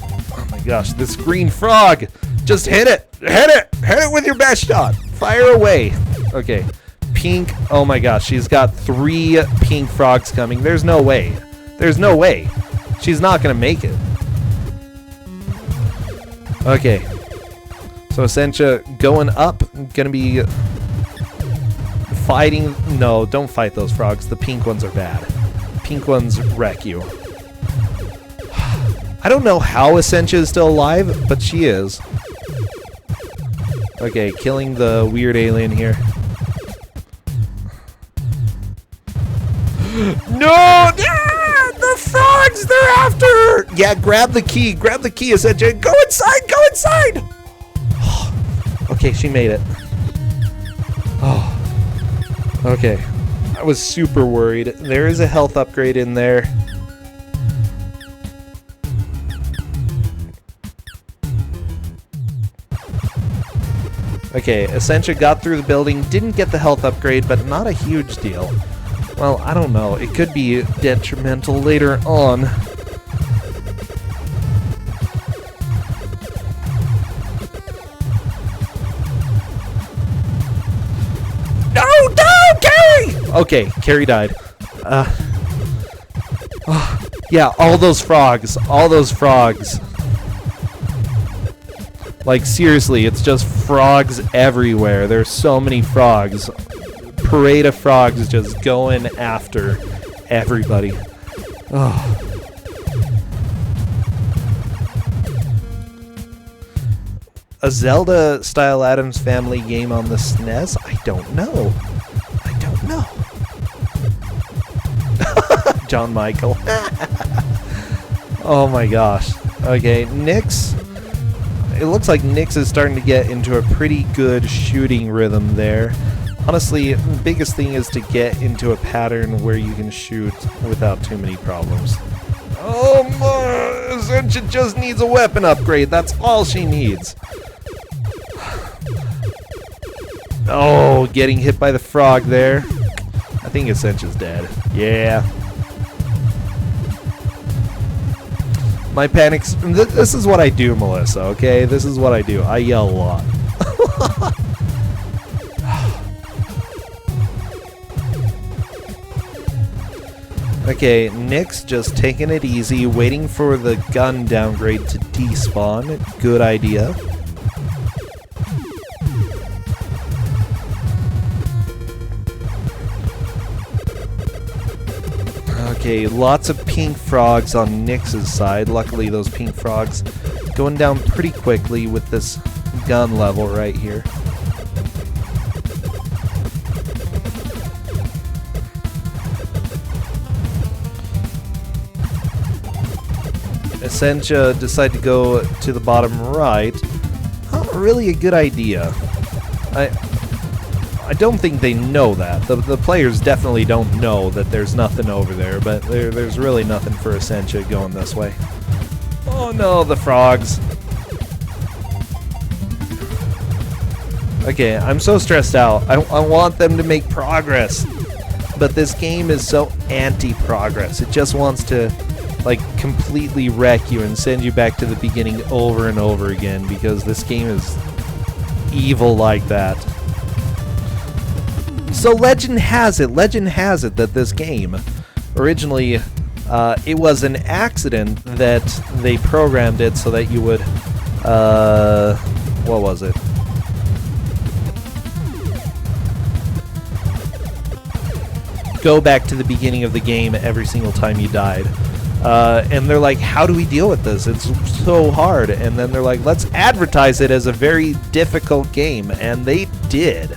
Oh my gosh, this green frog! Just hit it! Hit it! Hit it with your best shot! Fire away! Okay, pink, oh my gosh, she's got 3 pink frogs coming. There's no way. There's no way. She's not gonna make it. Okay. So Essentia going up, gonna be fighting. No, don't fight those frogs. The pink ones are bad. Pink ones wreck you. I don't know how Essentia is still alive, but she is. Okay, killing the weird alien here. No! The frogs! They're after her! Yeah, grab the key, Essentia. Go inside, go inside! Okay, she made it. Oh. Okay. I was super worried. There is a health upgrade in there. Okay, Essentia got through the building, didn't get the health upgrade, but not a huge deal. Well, I don't know. It could be detrimental later on. No, Carrie! Okay, Carrie died. Yeah, all those frogs. Like, seriously, it's just frogs everywhere. There's so many frogs. Parade of frogs just going after everybody. Oh. A Zelda-style Addams Family game on the SNES? I don't know. John Michael. Oh my gosh. Okay, Nyx. It looks like Nyx is starting to get into a pretty good shooting rhythm there. Honestly, the biggest thing is to get into a pattern where you can shoot without too many problems. Oh my! Essentia just needs a weapon upgrade. That's all she needs. Oh, getting hit by the frog there. I think Essentia's dead. Yeah. My panics. This is what I do, Melissa, okay? This is what I do. I yell a lot. Okay, Nyx just taking it easy, waiting for the gun downgrade to despawn. Good idea. Okay, lots of pink frogs on Nyx's side. Luckily, those pink frogs going down pretty quickly with this gun level right here. Essentia decided to go to the bottom right. Not really a good idea. I don't think they know that. The players definitely don't know that there's nothing over there, but there's really nothing for Essentia going this way. Oh no, the frogs. Okay, I'm so stressed out. I want them to make progress. But this game is so anti-progress. It just wants to, like, completely wreck you and send you back to the beginning over and over again, because this game is evil like that. So legend has it that this game, originally, it was an accident that they programmed it so that you would, what was it? Go back to the beginning of the game every single time you died. And they're like, how do we deal with this? It's so hard. And then they're like, let's advertise it as a very difficult game. And they did.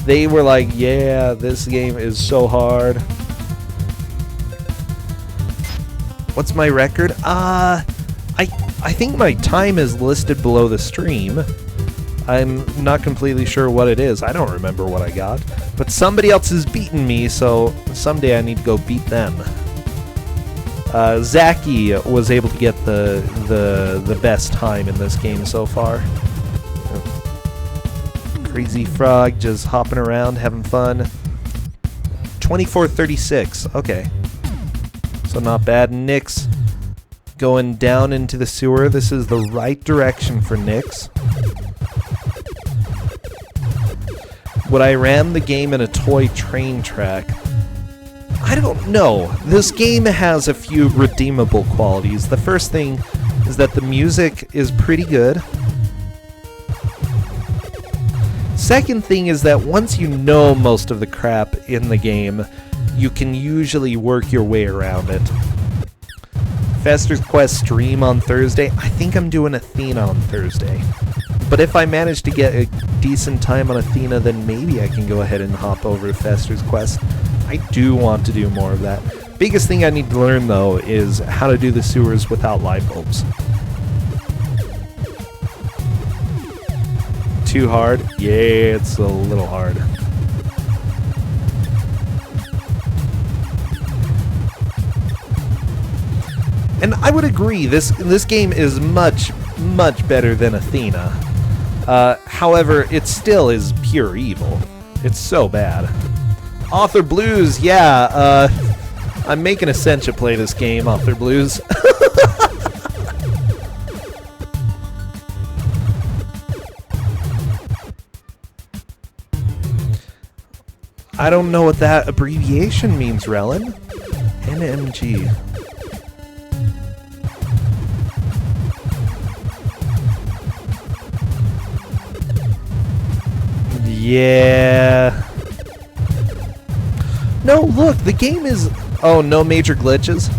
They were like, yeah, this game is so hard. What's my record? I think my time is listed below the stream. I'm not completely sure what it is. I don't remember what I got. But somebody else has beaten me, so someday I need to go beat them. Zaki was able to get the best time in this game so far. Crazy frog just hopping around, having fun. 24:36. Okay. So not bad. Nix going down into the sewer. This is the right direction for Nix. Would I ram the game in a toy train track? I don't know. This game has a few redeemable qualities. The first thing is that the music is pretty good. Second thing is that once you know most of the crap in the game, you can usually work your way around it. Fester's Quest stream on Thursday. I think I'm doing Athena on Thursday. But if I manage to get a decent time on Athena, then maybe I can go ahead and hop over to Fester's Quest. I do want to do more of that. Biggest thing I need to learn, though, is how to do the sewers without light bulbs. Too hard? Yeah, it's a little hard. And I would agree, this game is much better than Athena. However, it still is pure evil. It's so bad. Author Blues, yeah, I'm making Essentia play this game, Author Blues. I don't know what that abbreviation means, Relin. NMG. Yeah. No, look, the game is... Oh, no major glitches?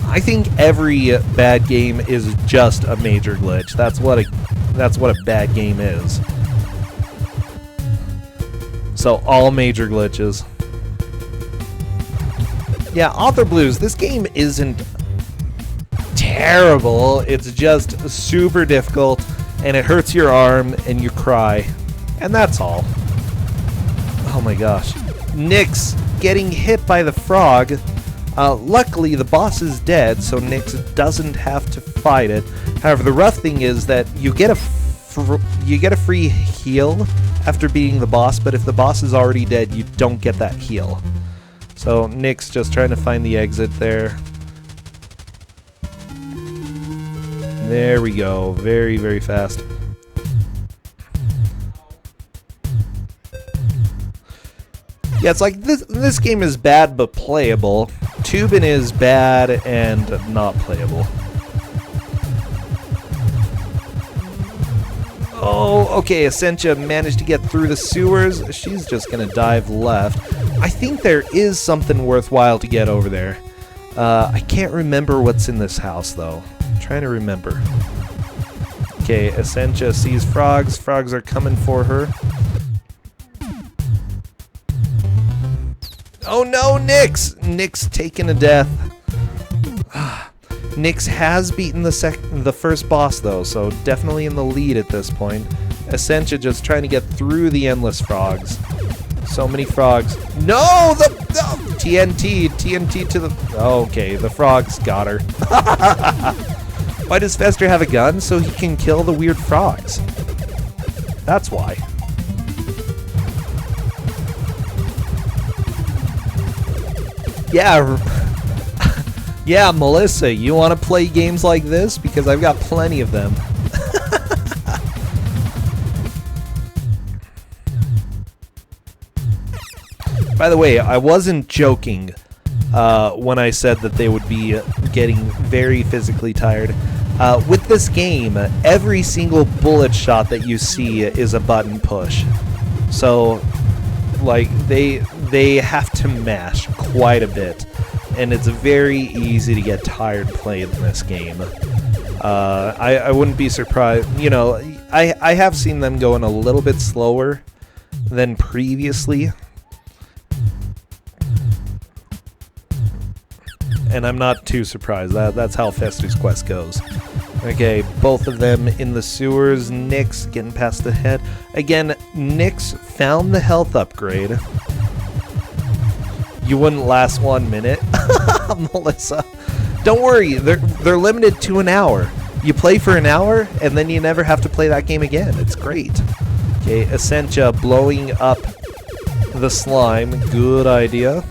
I think every bad game is just a major glitch. That's what a bad game is. So, all major glitches. Yeah, Author Blues, this game isn't terrible. It's just super difficult, and it hurts your arm, and you cry. And that's all. Oh my gosh. Nix getting hit by the frog. Luckily, the boss is dead, so Nix doesn't have to fight it. However, the rough thing is that you get a free heal after beating the boss, but if the boss is already dead, you don't get that heal. So Nix just trying to find the exit there. There we go. Very, very fast. Yeah, it's like this game is bad but playable. Tubin is bad and not playable. Oh, okay, Essentia managed to get through the sewers. She's just gonna dive left. I think there is something worthwhile to get over there. I can't remember what's in this house, though. I'm trying to remember. Okay, Essentia sees frogs. Frogs are coming for her. Oh no, Nix! Nix taking a death. Nyx has beaten the first boss though, so definitely in the lead at this point. Essentia just trying to get through the endless frogs. So many frogs. No! The TNT to the... Okay, the frogs got her. Why does Fester have a gun? So he can kill the weird frogs. That's why. Yeah. Yeah, Melissa, you want to play games like this? Because I've got plenty of them. By the way, I wasn't joking when I said that they would be getting very physically tired. With this game, every single bullet shot that you see is a button push. So, like, they have to mash quite a bit. And it's very easy to get tired playing this game. I wouldn't be surprised. You know, I have seen them going a little bit slower than previously. And I'm not too surprised. That's how Fester's quest goes. Okay, both of them in the sewers. Nyx getting past the head. Again, Nyx found the health upgrade. You wouldn't last 1 minute, Melissa. Don't worry, they're limited to an hour. You play for an hour, and then you never have to play that game again. It's great. Okay, Essentia blowing up the slime. Good idea.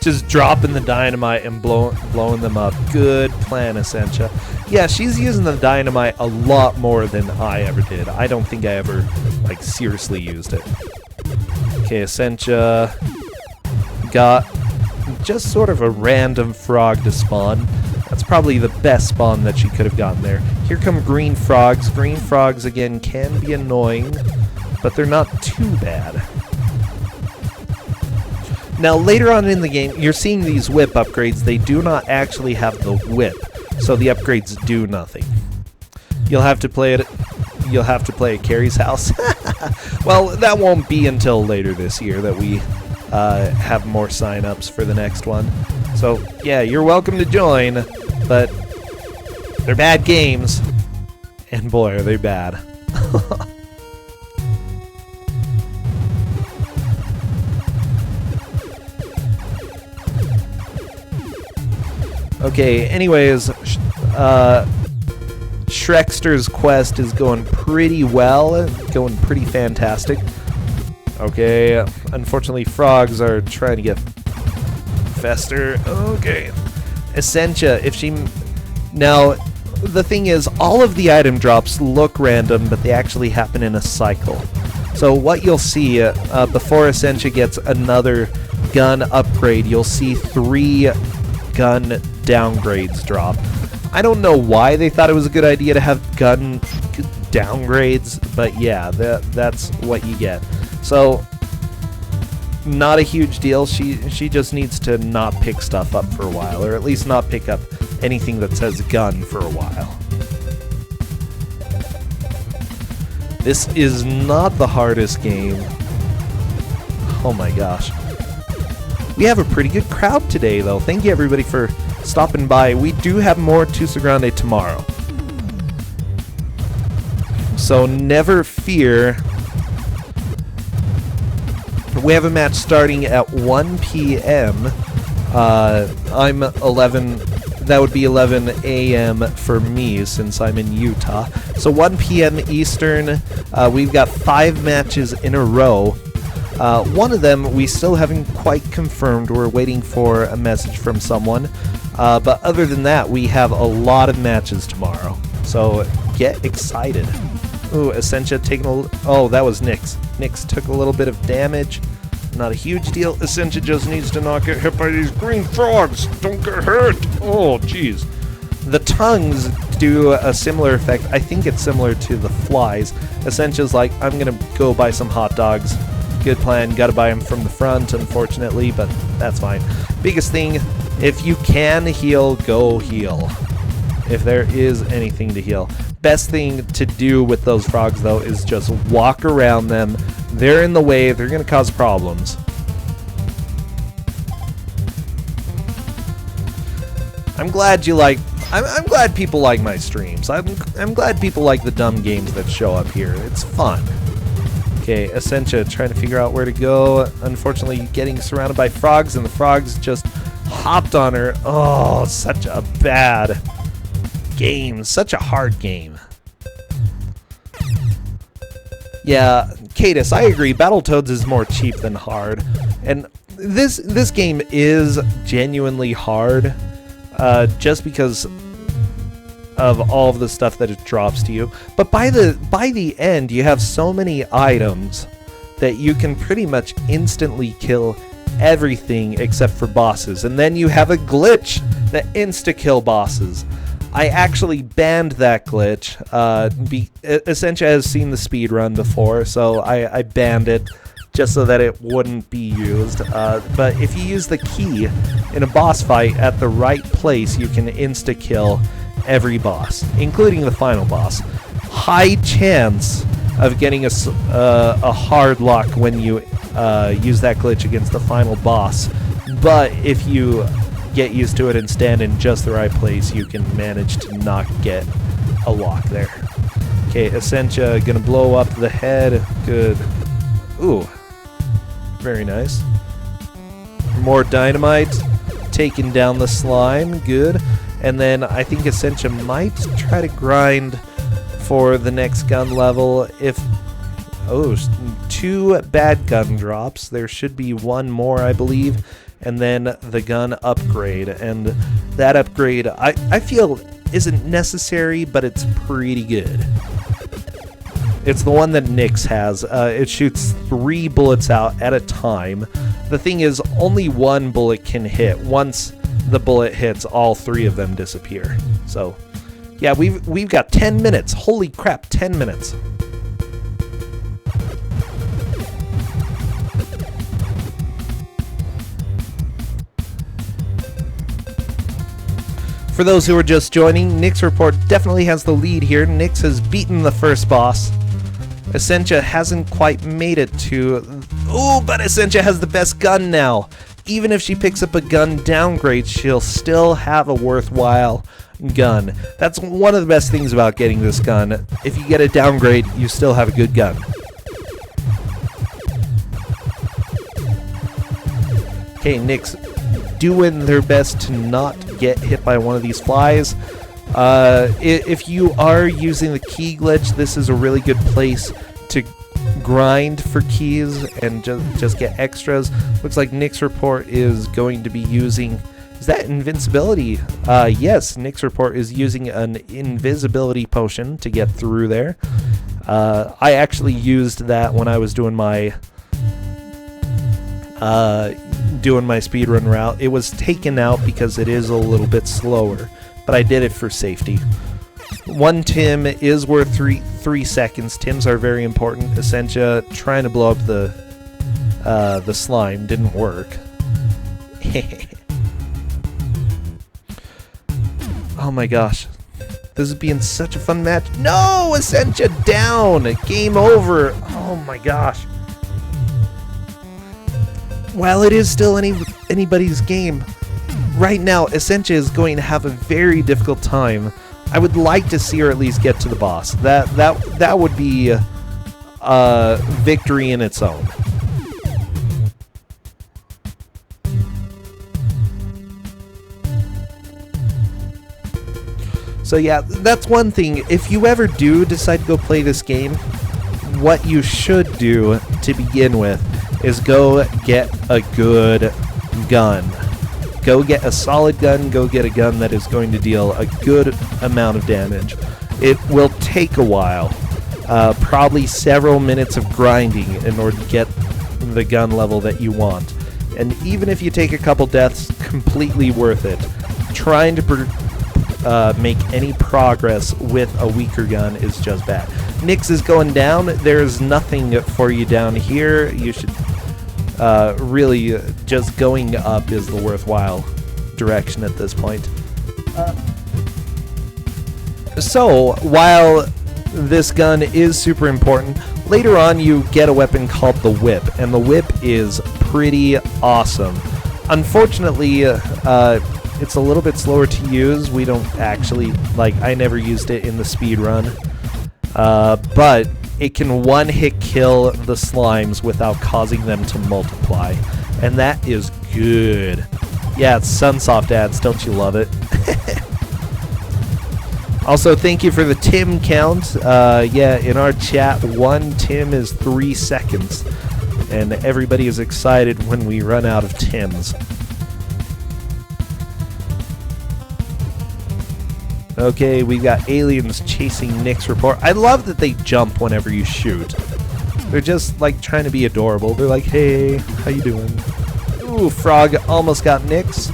Just dropping the dynamite and blowing them up. Good plan, Essentia. Yeah, she's using the dynamite a lot more than I ever did. I don't think I ever, like, seriously used it. Okay, Essentia got just sort of a random frog to spawn. That's probably the best spawn that she could have gotten there. Here come green frogs. Green frogs, again, can be annoying, but they're not too bad. Now, later on in the game, you're seeing these whip upgrades. They do not actually have the whip, so the upgrades do nothing. You'll have to play it. You'll have to play at Carrie's house. Well, that won't be until later this year that we have more sign-ups for the next one. So, yeah, you're welcome to join, but they're bad games, and boy, are they bad. Okay, anyways, Shrekster's quest is going pretty well, going pretty fantastic. Okay, unfortunately frogs are trying to get Fester. Okay. Essentia, if she... Now, the thing is, all of the item drops look random, but they actually happen in a cycle. So what you'll see, before Essentia gets another gun upgrade, you'll see 3 gun downgrades drop. I don't know why they thought it was a good idea to have gun downgrades, but yeah, that's what you get. So, not a huge deal. She just needs to not pick stuff up for a while, or at least not pick up anything that says gun for a while. This is not the hardest game. Oh my gosh. We have a pretty good crowd today, though. Thank you, everybody, for stopping by. We do have more Twosogrande tomorrow. So never fear. We have a match starting at 1 p.m. I'm 11. That would be 11 a.m. for me since I'm in Utah. So 1 p.m. Eastern. We've got 5 matches in a row. One of them we still haven't quite confirmed. We're waiting for a message from someone. But other than that, we have a lot of matches tomorrow. So get excited. Ooh, Essentia taking a... Oh, that was Nyx. Nyx took a little bit of damage. Not a huge deal. Essentia just needs to not get hit by these green frogs. Don't get hurt. Oh, jeez. The tongues do a similar effect. I think it's similar to the flies. Essentia's like, I'm going to go buy some hot dogs. Good plan. Got to buy them from the front, unfortunately, but that's fine. Biggest thing, if you can heal, go heal. If there is anything to heal. Best thing to do with those frogs, though, is just walk around them, They're in the way. They're going to cause problems. I'm glad you like... I'm glad people like my streams. I'm glad people like the dumb games that show up here. It's fun. Okay, Essentia trying to figure out where to go. Unfortunately, getting surrounded by frogs, and the frogs just hopped on her. Oh, such a bad game. Such a hard game. Yeah, Cadus, I agree. Battletoads is more cheap than hard. And this game is genuinely hard. Just because of all of the stuff that it drops to you. But by the end, you have so many items that you can pretty much instantly kill everything except for bosses. And then you have a glitch that insta-kill bosses. I actually banned that glitch. Essentia has seen the speedrun before, so I banned it just so that it wouldn't be used. But if you use the key in a boss fight at the right place, you can insta-kill every boss, including the final boss. High chance of getting a hard lock when you use that glitch against the final boss. But if you get used to it and stand in just the right place, you can manage to not get a lock there. Okay, Essentia gonna blow up the head. Good. Ooh. Very nice. More dynamite. Taking down the slime. Good. And then I think Essentia might try to grind for the next gun level. If... Oh, 2 bad gun drops. There should be 1 more, I believe. And then the gun upgrade. And that upgrade, I feel, isn't necessary, but it's pretty good. It's the one that Nyx has. It shoots 3 bullets out at a time. The thing is, only 1 bullet can hit. Once the bullet hits, all 3 of them disappear. So, yeah, we've got 10 minutes. Holy crap, 10 minutes. For those who are just joining, nixreport definitely has the lead here. Nyx has beaten the first boss. Essentia hasn't quite made it to... Ooh, but Essentia has the best gun now. Even if she picks up a gun downgrade, she'll still have a worthwhile gun. That's one of the best things about getting this gun. If you get a downgrade, you still have a good gun. Okay, Nyx doing their best to not get hit by one of these flies. If you are using the key glitch, this is a really good place to grind for keys and just get extras. Looks like nixreport is going to be using... Is that invincibility? Yes, nixreport is using an invisibility potion to get through there. I actually used that when I was doing my speedrun route. It was taken out because it is a little bit slower, but I did it for safety. 1 Tim is worth 3 seconds. Tims are very important. Essentia trying to blow up the slime didn't work. Oh my gosh. This is being such a fun match. No! Essentia down! Game over! Oh my gosh. While it is still anybody's game, right now Essentia is going to have a very difficult time. I would like to see her at least get to the boss. That would be a victory in its own. So yeah, that's one thing. If you ever do decide to go play this game, what you should do to begin with is go get a good gun. Go get a solid gun, go get a gun that is going to deal a good amount of damage. It will take a while, probably several minutes of grinding in order to get the gun level that you want. And even if you take a couple deaths, completely worth it. Trying to make any progress with a weaker gun is just bad. Nyx is going down. There's nothing for you down here. You should really just going up is the worthwhile direction at this point. So while this gun is super important, Later on, you get a weapon called the Whip, and the Whip is pretty awesome. Unfortunately, it's a little bit slower to use. We don't actually, like, I never used it in the speed run. But it can one-hit kill the slimes without causing them to multiply. And that is good. Yeah, it's Sunsoft ads. Don't you love it? Also, thank you for the Tim count. Yeah, in our chat, 1 Tim is 3 seconds. And everybody is excited when we run out of Tims. Okay, we got aliens chasing nixreport. I love that they jump whenever you shoot. They're just, like, trying to be adorable. They're like, hey, how you doing? Ooh, Frog almost got Nix.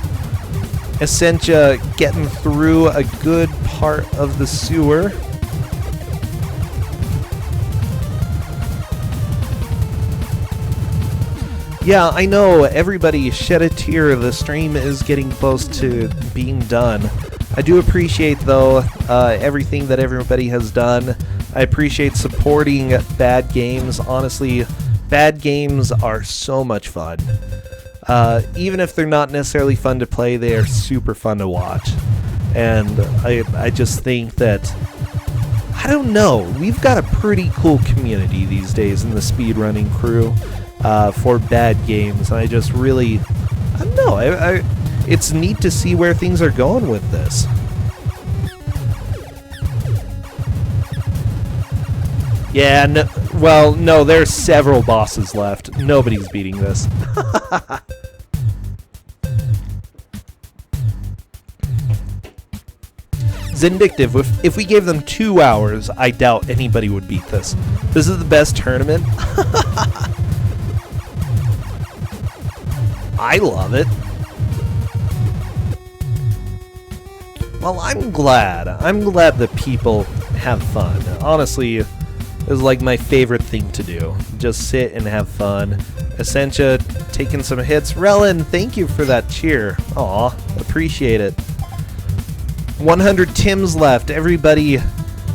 Essentia getting through a good part of the sewer. Yeah, I know, everybody shed a tear. The stream is getting close to being done. I do appreciate, though, everything that everybody has done. I appreciate supporting bad games. Honestly, bad games are so much fun. Even if they're not necessarily fun to play, they are super fun to watch. And I just think that, I don't know, we've got a pretty cool community these days in the speedrunning crew for bad games. And I just really, I don't know, it's neat to see where things are going with this. Yeah, no, well, no, there's several bosses left. Nobody's beating this. Zindictive, if we gave them 2 hours, I doubt anybody would beat this. This is the best tournament. I love it. Well, I'm glad. I'm glad that people have fun. Honestly, it was like my favorite thing to do. Just sit and have fun. Essentia taking some hits. Relin, thank you for that cheer. Aw, appreciate it. 100 Tims left. Everybody,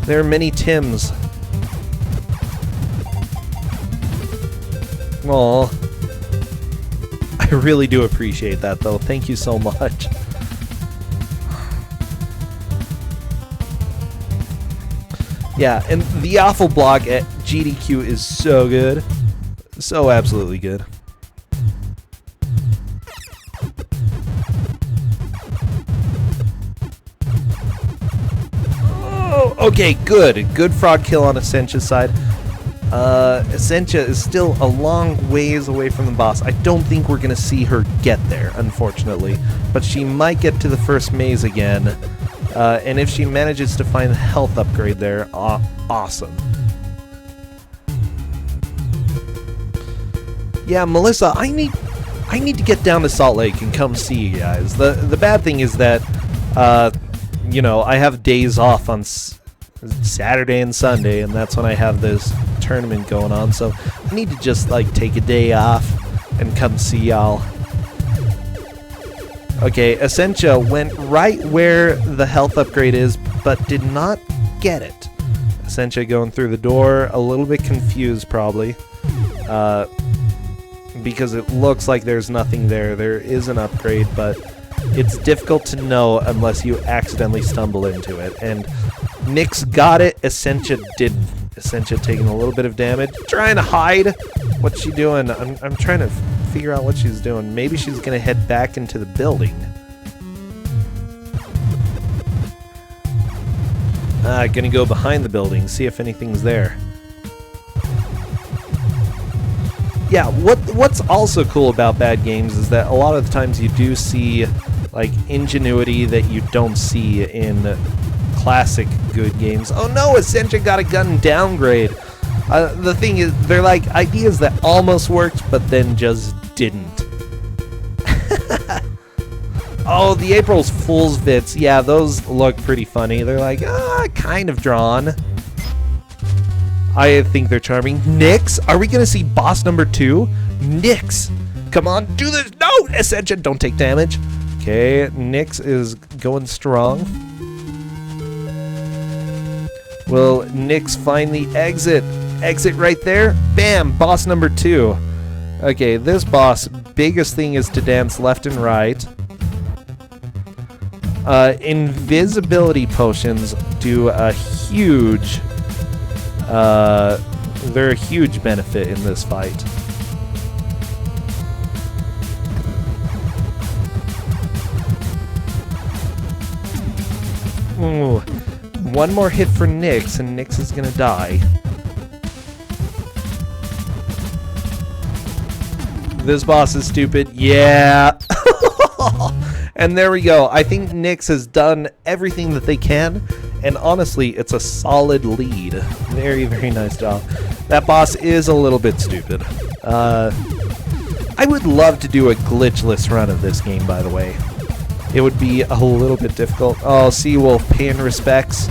there are many Tims. Aw. I really do appreciate that, though. Thank you so much. Yeah, and the awful block at GDQ is so good. So absolutely good. Oh, okay, good. Good frog kill on Essentia's side. Essentia is still a long ways away from the boss. I don't think we're going to see her get there, unfortunately. But she might get to the first maze again. And if she manages to find the health upgrade there, awesome. Yeah, Melissa, I need to get down to Salt Lake and come see you guys. The bad thing is that, you know, I have days off on Saturday and Sunday, and that's when I have this tournament going on. So I need to just like take a day off and come see y'all. Okay, Essentia went right where the health upgrade is, but did not get it. Essentia going through the door, a little bit confused probably, because it looks like there's nothing there. There is an upgrade, but it's difficult to know unless you accidentally stumble into it. And Nyx got it, Essentia didn't. Essentia taking a little bit of damage, trying to hide. What's she doing? I'm trying to figure out what she's doing. Maybe she's gonna head back into the building. Gonna go behind the building, see if anything's there. Yeah, what's also cool about bad games is that a lot of the times you do see like ingenuity that you don't see in classic good games. Oh no, Essentia got a gun downgrade. The thing is, they're like ideas that almost worked, but then just didn't. Oh, the April Fool's bits. Yeah, those look pretty funny. They're like, kind of drawn. I think they're charming. Nyx, are we going to see boss number 2? Nyx, come on, do this. No, Essentia, don't take damage. Okay, Nyx is going strong. Will Nyx find the exit? exit right there. Bam, boss number 2. Okay, this boss, biggest thing is to dance left and right. Invisibility potions do a huge, they're a huge benefit in this fight. Ooh. One more hit for Nyx, and Nyx is gonna die. This boss is stupid. Yeah! And there we go. I think Nyx has done everything that they can, and honestly, it's a solid lead. Very, very nice job. That boss is a little bit stupid. I would love to do a glitchless run of this game, by the way. It would be a little bit difficult. Oh, Seawolf paying respects.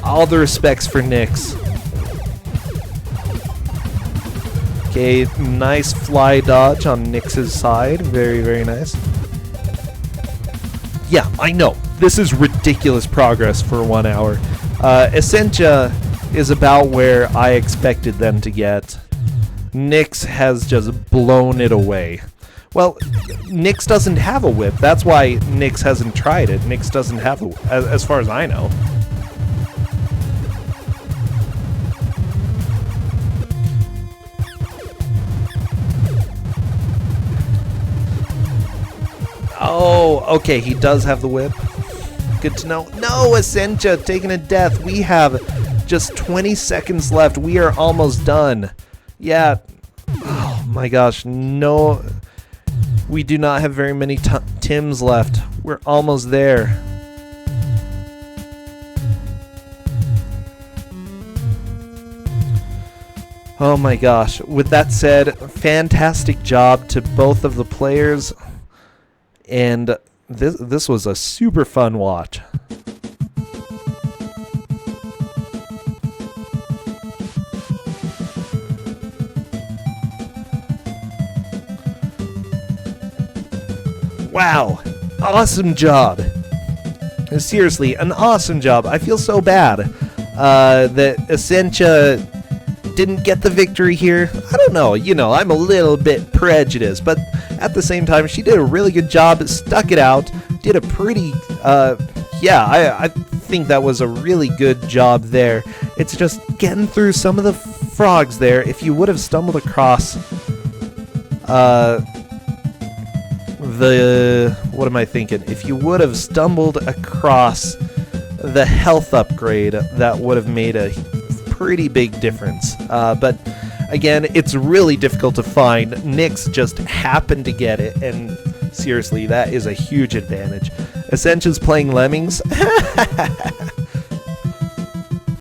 All the respects for Nyx. Okay, nice fly dodge on Nyx's side. Very, very nice. Yeah, I know. This is ridiculous progress for 1 hour. Essentia is about where I expected them to get. Nyx has just blown it away. Well, Nyx doesn't have a whip. That's why Nyx hasn't tried it. Nyx doesn't have a whip, as far as I know. Oh, okay, he does have the whip. Good to know. No, Essentia taking a death. We have just 20 seconds left. We are almost done. Yeah. Oh my gosh, no. We do not have very many Tims left. We're almost there. Oh my gosh. With that said, fantastic job to both of the players. And this was a super fun watch. Wow, awesome job. Seriously, an awesome job. I feel so bad that Essentia didn't get the victory here. I don't know, I'm a little bit prejudiced, but at the same time, she did a really good job, stuck it out, did a pretty, I think that was a really good job there. It's just getting through some of the frogs there. If you would have stumbled across, what am I thinking? If you would have stumbled across the health upgrade, that would have made a pretty big difference. But again, it's really difficult to find. Nyx just happened to get it, and seriously, that is a huge advantage. Essentia's playing Lemmings.